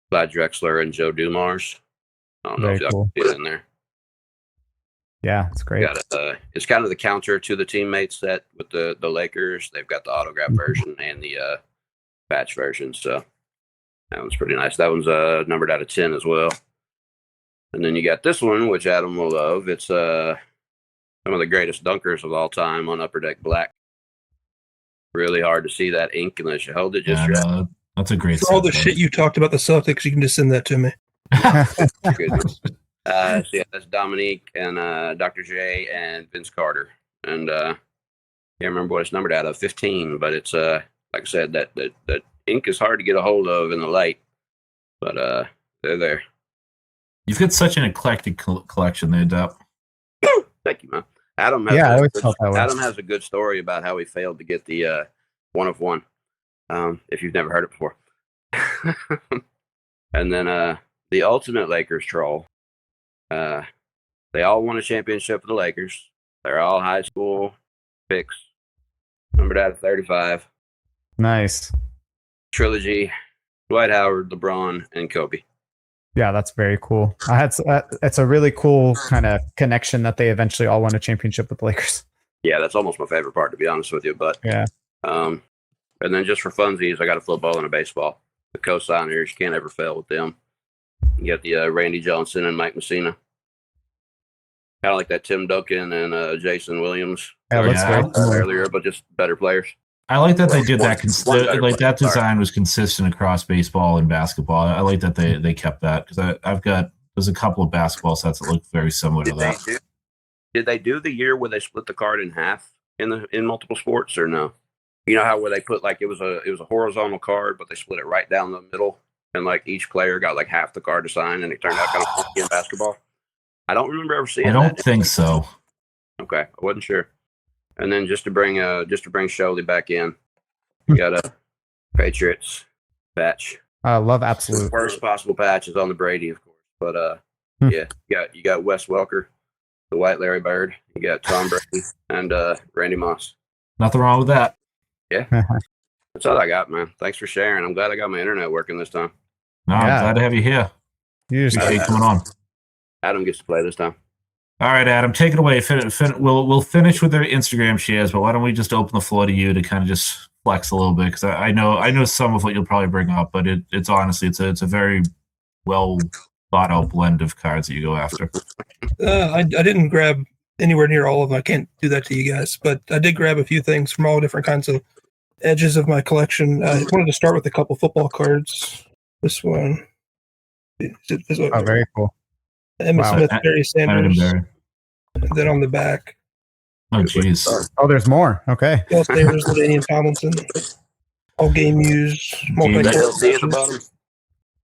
Clyde Drexler, and Joe Dumars. I don't know if y'all can see it in there. Yeah, it's great. It's kind of the counter to the teammates set with the Lakers. They've got the autograph version and the patch version. So that one's pretty nice. That one's numbered out of 10 as well. And then you got this one, which Adam will love. It's some of the greatest dunkers of all time on Upper Deck Black. Really hard to see that ink unless you hold it just right. No, that's a great. For all the shit you talked about the Celtics, you can just send that to me. So yeah, that's Dominique and Dr. J and Vince Carter. And can't remember what it's numbered out of, 15. But it's like I said, that ink is hard to get a hold of in the light. But they're there. You've got such an eclectic collection there, Dup. Thank you, man. Adam has a good story about how he failed to get the 1 of 1. If you've never heard it before. And then the ultimate Lakers troll. They all won a championship for the Lakers. They're all high school picks. Numbered out of 35. Nice. Trilogy: Dwight Howard, LeBron, and Kobe. Yeah, that's very cool. It's a really cool kind of connection that they eventually all won a championship with the Lakers. Yeah, that's almost my favorite part, to be honest with you. But yeah. And then just for funsies, I got a football and a baseball. The co-signers, you can't ever fail with them. You got the Randy Johnson and Mike Messina. Kind of like that Tim Duncan and Jason Williams. Yeah, looks great. Earlier, but just better players. I like that they did that. That design was consistent across baseball and basketball. I like that they kept that because there's a couple of basketball sets that look very similar to that. Did they do the year where they split the card in half in multiple sports or no? You know how where they put like it was a horizontal card, but they split it right down the middle, and like each player got like half the card to sign, and it turned out kind of funky in basketball. I don't remember ever seeing. I don't think so. Okay, I wasn't sure. And then just to bring Sholey back in, you got a Patriots patch. I love absolute. The worst possible patch is on the Brady, of course. But yeah, you got Wes Welker, the White Larry Bird. You got Tom Brady and Randy Moss. Nothing wrong with that. Yeah, that's all I got, man. Thanks for sharing. I'm glad I got my internet working this time. No, I'm glad to have you here. Appreciate coming on. Adam gets to play this time. All right, Adam, take it away. We'll finish with their Instagram shares, but why don't we just open the floor to you to kind of just flex a little bit? Because I know some of what you'll probably bring up, but it's honestly it's a very well thought out blend of cards that you go after. I didn't grab anywhere near all of them. I can't do that to you guys, but I did grab a few things from all different kinds of edges of my collection. I wanted to start with a couple football cards. This one. Oh, very cool. Emmett Smith, Barry Sanders. And then on the back. Oh, jeez. Oh, there's more. Okay. Dale Sayers, LaDainian Tomlinson. All game used. Is that LT at the bottom?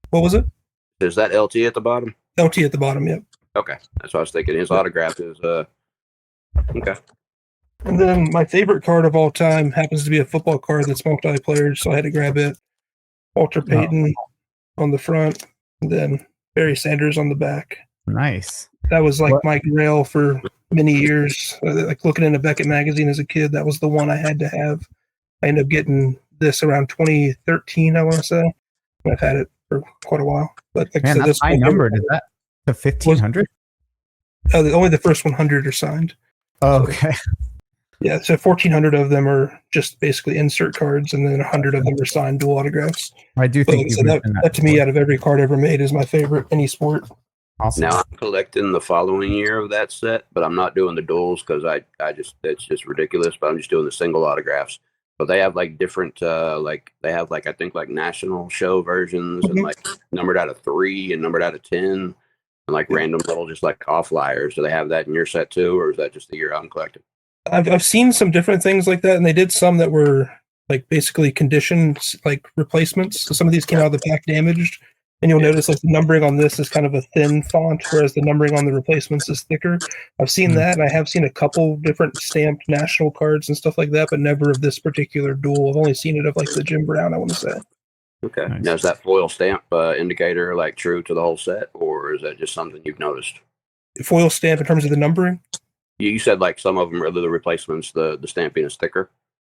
What was it? Is that LT at the bottom? LT at the bottom, yep. Okay. That's what I was thinking. His autograph is okay. And then my favorite card of all time happens to be a football card that's multiplayer, so I had to grab it. Walter Payton on the front, and then Barry Sanders on the back. Nice. That was like my grail for many years. Like looking in a Beckett magazine as a kid, that was the one I had to have. I ended up getting this around 2013, I want to say. I've had it for quite a while. But like I Man, said, that's this high numbered. Is that the 1500? only the first 100 are signed. Oh, So, okay. yeah, so 1,400 of them are just basically insert cards, and then 100 of them are signed dual autographs. I do But think like I you've said, mentioned that to me, before. out of every card ever made, is my favorite any sport. Awesome. Now I'm collecting the following year of that set, but I'm not doing the duels because I just it's just ridiculous. But I'm just doing the single autographs. But they have like different like they have like I think like national show versions and like numbered out of 3 and numbered out of 10 and like random little just like off flyers. Do they have that in your set too, or is that just the year I'm collecting? I've seen some different things like that, and they did some that were like basically conditioned like replacements. So some of these came out of the pack damaged, and you'll notice like the numbering on this is kind of a thin font, whereas the numbering on the replacements is thicker. I've seen that, and I have seen a couple different stamped national cards and stuff like that, but never of this particular duel. I've only seen it of like the Jim Brown, I want to say. Okay. Nice. Now is that foil stamp indicator like true to the whole set, or is that just something you've noticed? Foil stamp in terms of the numbering. You said like some of them are the replacements, the stamping is thicker.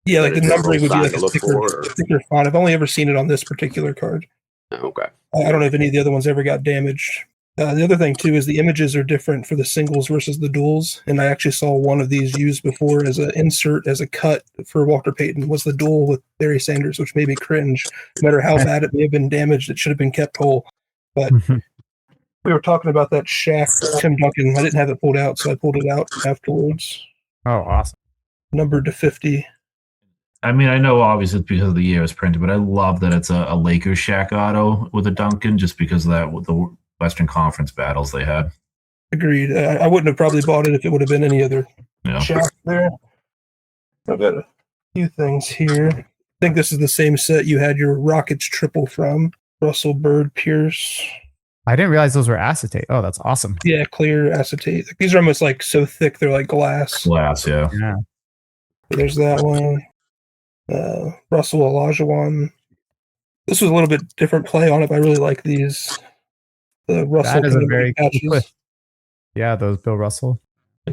Yeah, like Is the there a numbering would be sign like to a look for, or- thicker font. I've only ever seen it on this particular card. Oh, okay. I don't know if any of the other ones ever got damaged. The other thing too is the images are different for the singles versus the duels, and I actually saw one of these used before as an insert as a cut for Walter Payton. Was the duel with Barry Sanders, which made me cringe. No matter how bad it may have been damaged, it should have been kept whole. But we were talking about that Shaq Tim Duncan. I didn't have it pulled out, so I pulled it out afterwards. Oh, awesome. Numbered to 50. I mean, I know obviously it's because of the year it's printed, but I love that it's a Lakers Shaq auto with a Duncan just because of that with the Western Conference battles they had. Agreed. I wouldn't have probably bought it if it would have been any other Yeah. Shaq there. I've got a few things here. I think this is the same set you had your Rockets triple from. Russell Bird Pierce. I didn't realize those were acetate. Oh, that's awesome. Yeah, clear acetate. These are almost like so thick they're like glass. Glass, yeah. Yeah. There's that one. Russell Olajuwon. This was a little bit different play on it, but I really like these. The Russell That is a kind of very cool patches. twist. Yeah, those Bill Russell.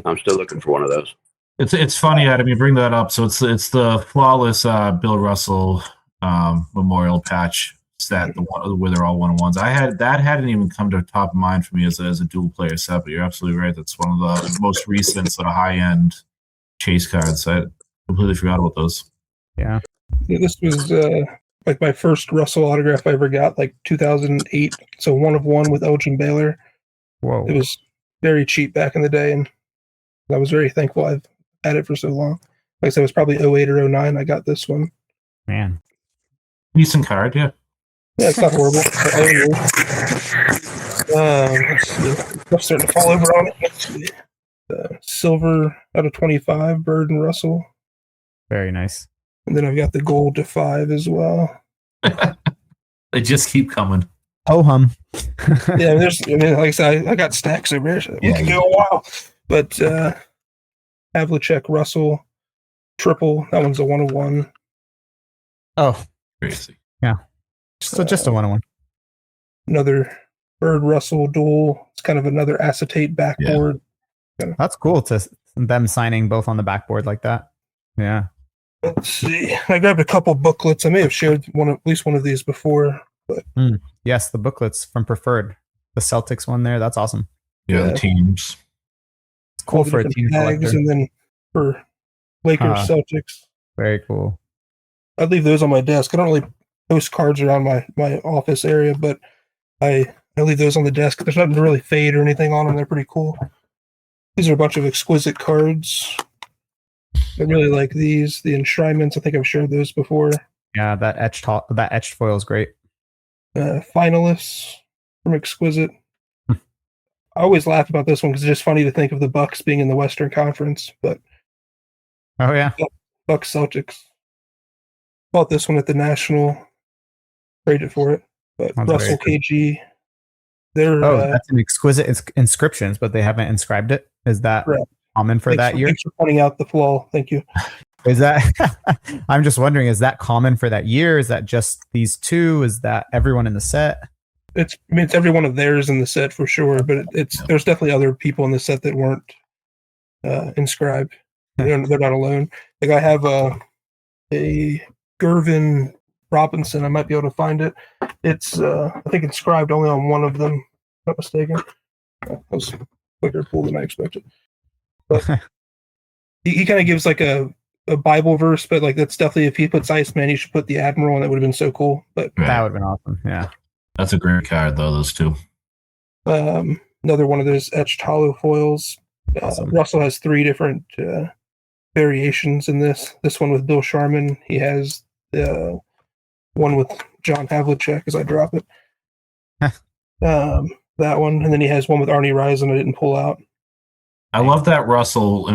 I'm still looking for one of those. It's funny, Adam, you bring that up. So it's the flawless Bill Russell memorial patch set, the one where they're all 1-on-1s. That hadn't even come to top of mind for me as a dual player set, but you're absolutely right. That's one of the most recent sort of high end chase cards. I completely forgot about those. Yeah. Yeah, this was like my first Russell autograph I ever got, like 2008. So 1 of 1 with Elgin Baylor. Whoa. It was very cheap back in the day, and I was very thankful I've had it for so long. Like I said, it was probably 08 or 09 I got this one. Man. Decent card, yeah. Yeah, it's not horrible. Let's see. Stuff's starting to fall over on it. Let's see. Silver out of 25, Bird and Russell. Very nice. And then I've got the gold to 5 as well. They just keep coming. Ho hum. Yeah, like I said, I got stacks over here. So we can go a while. But Havlicek, Russell, triple. That one's a 1-of-1. Oh, Crazy. so just a 1-on-1. Another Bird Russell duel. It's kind of another acetate backboard. That's cool to them signing both on the backboard like that. Yeah. Let's see. I grabbed a couple booklets. I may have shared at least one of these before. But Yes, the booklets from Preferred. The Celtics one there. That's awesome. Yeah, Yeah. the teams. It's cool all the for a different team tags, collector. and then for Lakers, Celtics. Very cool. I'd leave those on my desk. I don't really post cards around my office area, but I leave those on the desk. There's nothing to really fade or anything on them. They're pretty cool. These are a bunch of exquisite cards. I really like these. The enshrinements. I think I've shared those before. Yeah, that etched foil is great. Finalists from Exquisite. I always laugh about this one because it's just funny to think of the Bucks being in the Western Conference, but Oh yeah. Bucks Celtics. Bought this one at the National. Traded for it, but That's Russell very KG. They're Oh, that's an exquisite inscriptions, but they haven't inscribed it. Is that Correct. common for that year? Thanks for pointing out the flaw. Thank you. Is that I'm just wondering, is that common for that year? Is that just these two? Is that everyone in the set? It's every one of theirs in the set for sure, but there's definitely other people in the set that weren't inscribed. They're not alone. Like I have a Gervin Robinson. I might be able to find it. It's I think inscribed only on one of them. If I'm not mistaken. That was quicker pull than I expected. But he kind of gives like a Bible verse, but like that's definitely, if he puts Iceman, he should put the Admiral, and that would have been so cool. But that would have been awesome. Yeah, that's a great card though. Those two. Another one of those etched hollow foils. Awesome. Russell has 3 different variations in this. This one with Bill Sharman. He has the one with John Havlicek as I drop it. That one, and then he has one with Arnie Rison I didn't pull out. I love that Russell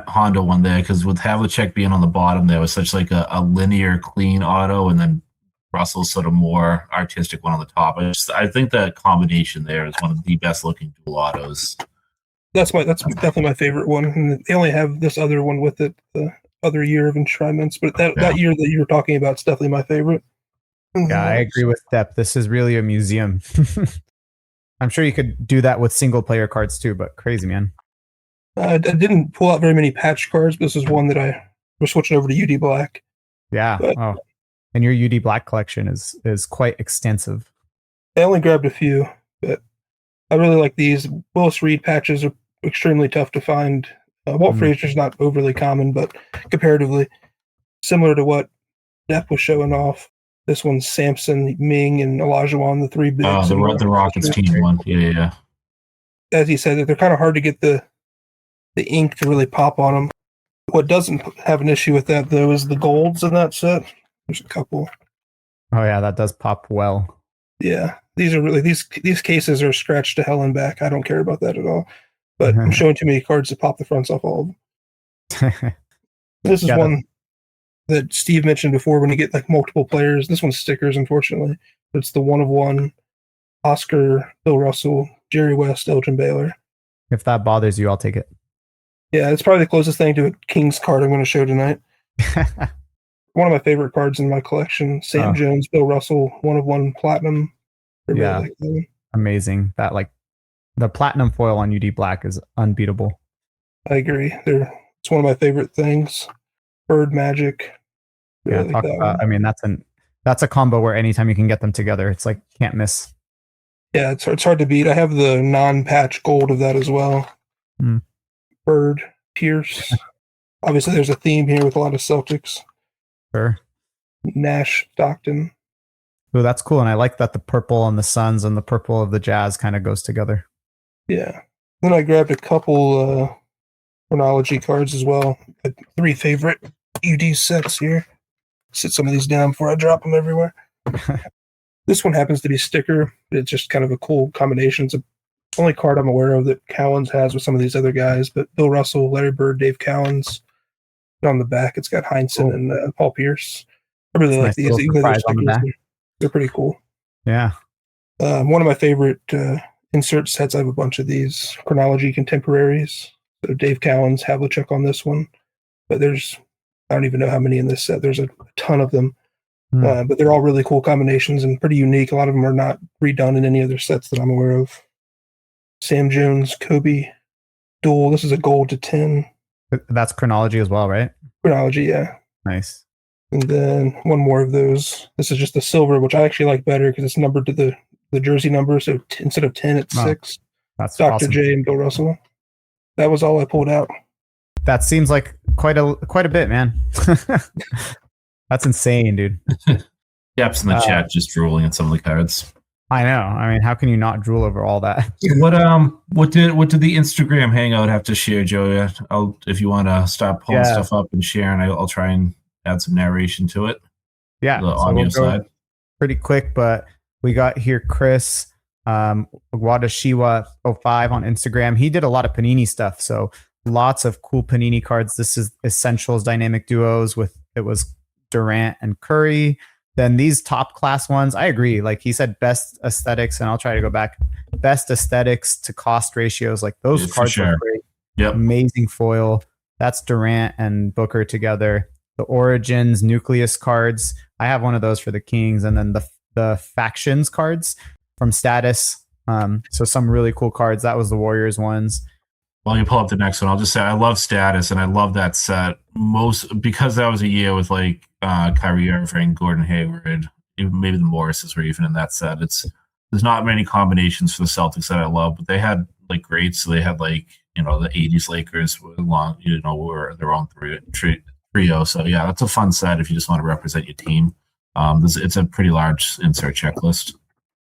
Honda one there, because with Havlicek being on the bottom, there was such like a linear, clean auto, and then Russell's sort of more artistic one on the top. I think that combination there is one of the best looking dual autos. That's definitely my favorite one. And they only have this other one with it, the other year of enshrinements, but that year that you were talking about is definitely my favorite. Yeah, I agree with Depp. This is really a museum. I'm sure you could do that with single player cards too, but crazy, man. I didn't pull out very many patch cards, but this is one that we're switching over to UD Black. Yeah. And your UD Black collection is quite extensive. I only grabbed a few, but I really like these. Willis Reed patches are extremely tough to find. Walt Frazier's not overly common, but comparatively similar to what Depp was showing off. This one's Samson, Ming, and Olajuwon, the 3 bigs. Oh, the Rockets team one. Yeah. As he said, they're kind of hard to get the ink to really pop on them. What doesn't have an issue with that, though, is the golds in that set. There's a couple. Oh, yeah, that does pop well. Yeah, these are really, these cases are scratched to hell and back. I don't care about that at all. But I'm showing too many cards to pop the fronts off all of them. This is one that Steve mentioned before when you get like multiple players. This one's stickers, unfortunately. But it's the 1/1 Oscar, Bill Russell, Jerry West, Elgin Baylor. If that bothers you, I'll take it. Yeah, it's probably the closest thing to a King's card I'm going to show tonight. One of my favorite cards in my collection, Sam Jones, Bill Russell, 1/1 Platinum. Yeah, amazing. That like the Platinum foil on UD Black is unbeatable. I agree. It's one of my favorite things. Bird Magic. Really talk about, I mean, that's a combo where anytime you can get them together, it's like can't miss. Yeah, it's hard to beat. I have the non-patch gold of that as well. Bird, Pierce. Obviously, there's a theme here with a lot of Celtics. Sure. Nash, Stockton. Oh, that's cool. And I like that the purple on the Suns and the purple of the Jazz kind of goes together. Yeah. Then I grabbed a couple chronology cards as well. 3 favorite UD sets here. Sit some of these down before I drop them everywhere. This one happens to be sticker. It's just kind of a cool combination. It's the only card I'm aware of that Cowens has with some of these other guys. But Bill Russell, Larry Bird, Dave Cowens. On the back, it's got Heinsohn and Paul Pierce. I really like these. They're pretty cool. Yeah. One of my favorite insert sets. I have a bunch of these chronology contemporaries. So Dave Cowens, Havlicek on this one. But I don't even know how many in this set. There's a ton of them. But they're all really cool combinations and pretty unique. A lot of them are not redone in any other sets that I'm aware of. Sam Jones, Kobe, dual. This is a gold to 10. That's chronology as well, right? Chronology, yeah. Nice. And then one more of those. This is just the silver, which I actually like better because it's numbered to the jersey number. So instead of 10, it's 6. That's Dr. awesome. J and Bill Russell. That was all I pulled out. That seems like quite a bit, man. That's insane, dude. Yaps in the chat just drooling at some of the cards. I know. I mean, how can you not drool over all that? What did the Instagram hangout have to share, Joey? If you want to start pulling stuff up and sharing, I'll try and add some narration to it. Yeah, the audio side. Pretty quick, but we got here Chris Wadashiwa 05 on Instagram. He did a lot of Panini stuff, so lots of cool Panini cards. This is Essentials Dynamic Duos it was Durant and Curry. Then these top class ones, I agree. Like he said, best aesthetics, and I'll try to go back. Best aesthetics to cost ratios, like those cards are great. Yep. Amazing foil. That's Durant and Booker together. The Origins Nucleus cards. I have one of those for the Kings, and then the Factions cards from Status. So some really cool cards. That was the Warriors ones. While you pull up the next one, I'll just say I love Status and I love that set because that was a year with like Kyrie Irving, Gordon Hayward, even maybe the Morrises were even in that set. There's not many combinations for the Celtics that I love, but they had like greats. So they had like the '80s Lakers were their own trio. So yeah, that's a fun set if you just want to represent your team. It's a pretty large insert checklist.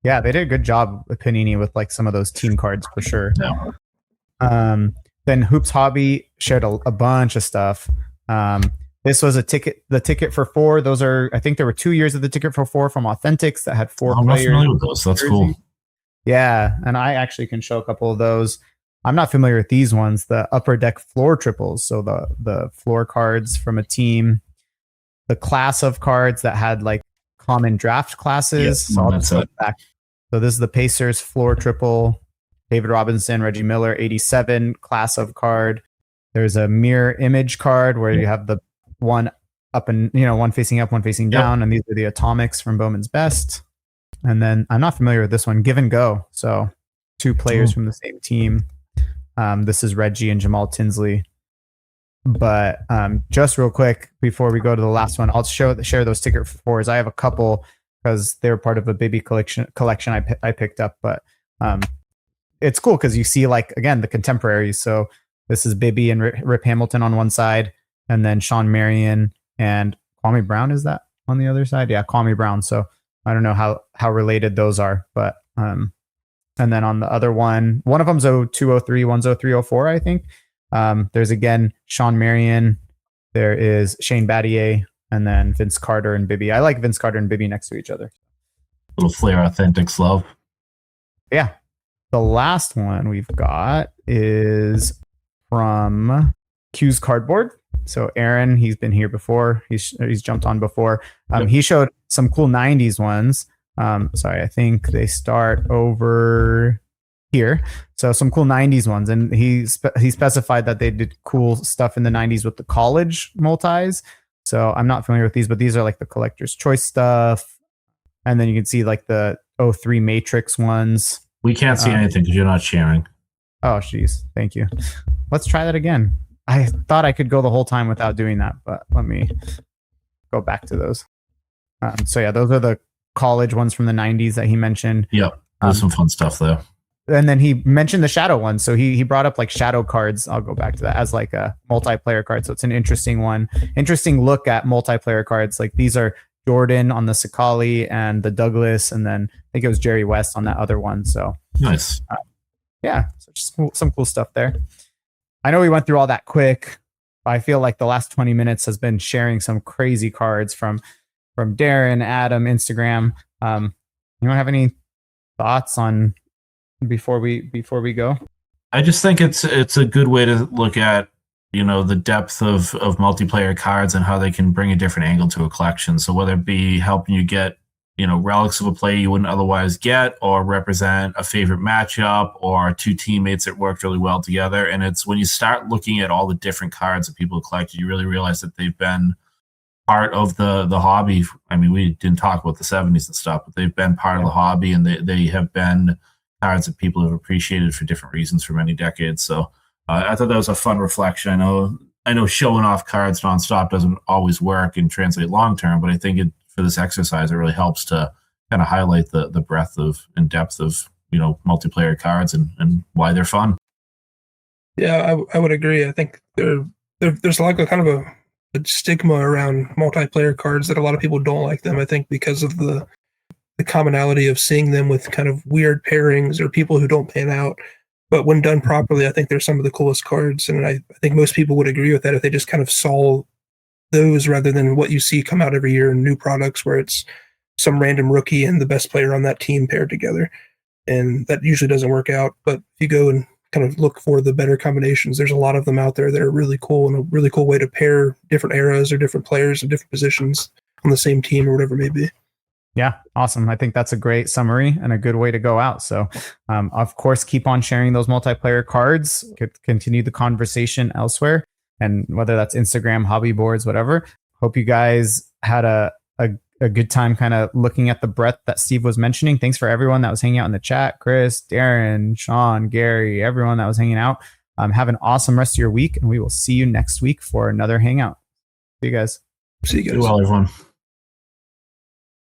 Yeah, they did a good job with Panini with like some of those team cards for sure. Yeah. Then Hoops Hobby shared a bunch of stuff. This was the ticket for 4. Those are, I think there were 2 years of the ticket for 4 from Authentics that had 4 I'm players. not familiar with those. That's cool. Yeah, and I actually can show a couple of those. I'm not familiar with these ones, the Upper Deck floor triples. So the floor cards from a team, the class of cards that had like common draft classes. Yep, so I'll just look back. So this is the Pacers floor triple. David Robinson, Reggie Miller, 87 class of card. There's a mirror image card where you have the one up and one facing up, one facing down, and these are the atomics from Bowman's Best. And then I'm not familiar with this one, Give and Go. So 2 players from the same team. This is Reggie and Jamal Tinsley. But just real quick before we go to the last one, I'll share those ticket 4s. I have a couple because they're part of a Bibby collection I picked up, but it's cool because you see like again the contemporaries. So this is Bibby and Rip Hamilton on one side, and then Sean Marion and Kwame Brown. Is that on the other side? Yeah, Kwame Brown. So I don't know how related those are, but and then on the other one of them's 0203, one's 0304, I think. There's again Sean Marion. There is Shane Battier, and then Vince Carter and Bibby. I like Vince Carter and Bibby next to each other. Little Flair Authentics love. Yeah. The last one we've got is from Q's Cardboard. So Aaron, he's been here before. He's jumped on before. He showed some cool 90s ones. Sorry, I think they start over here. So some cool 90s ones. And he specified that they did cool stuff in the 90s with the college multis. So I'm not familiar with these, but these are like the collector's choice stuff. And then you can see like the 03 Matrix ones. We can't see anything because you're not sharing. Oh, geez. Thank you. Let's try that again. I thought I could go the whole time without doing that, but let me go back to those. So yeah, those are the college ones from the 90s that he mentioned. Yep. There's some fun stuff there. And then he mentioned the shadow one. So he brought up like shadow cards. I'll go back to that as like a multiplayer card. So it's an interesting one. Interesting look at multiplayer cards. Like these are Jordan on the Sakali and the Douglas, and then I think it was Jerry West on that other one. So nice. Yeah, so just some cool stuff there. I know we went through all that quick. But I feel like the last 20 minutes has been sharing some crazy cards from Darren, Adam, Instagram. You have any thoughts on before we go? I just think it's a good way to look at the depth of multiplayer cards and how they can bring a different angle to a collection. So whether it be helping you get relics of a player you wouldn't otherwise get, or represent a favorite matchup, or 2 teammates that worked really well together. And it's when you start looking at all the different cards that people have collected, you really realize that they've been part of the hobby. I mean, we didn't talk about the 70s and stuff, but they've been part of the hobby, and they have been cards that people have appreciated for different reasons for many decades. So I thought that was a fun reflection. I know showing off cards nonstop doesn't always work and translate long term, but I think for this exercise, it really helps to kind of highlight the breadth and depth of multiplayer cards and why they're fun. Yeah, I would agree. I think there's like a kind of a stigma around multiplayer cards that a lot of people don't like them. I think because of the commonality of seeing them with kind of weird pairings or people who don't pan out. But when done properly, I think they're some of the coolest cards. And I think most people would agree with that if they just kind of saw those rather than what you see come out every year in new products where it's some random rookie and the best player on that team paired together. And that usually doesn't work out. But if you go and kind of look for the better combinations, there's a lot of them out there that are really cool and a really cool way to pair different eras or different players in different positions on the same team or whatever it may be. Yeah, awesome. I think that's a great summary and a good way to go out. So, of course, keep on sharing those multiplayer cards, continue the conversation elsewhere, and whether that's Instagram, hobby boards, whatever. Hope you guys had a good time kind of looking at the breadth that Steve was mentioning. Thanks for everyone that was hanging out in the chat. Chris, Darren, Sean, Gary, everyone that was hanging out. Have an awesome rest of your week, and we will see you next week for another hangout. See you guys. See you guys. Do well, everyone.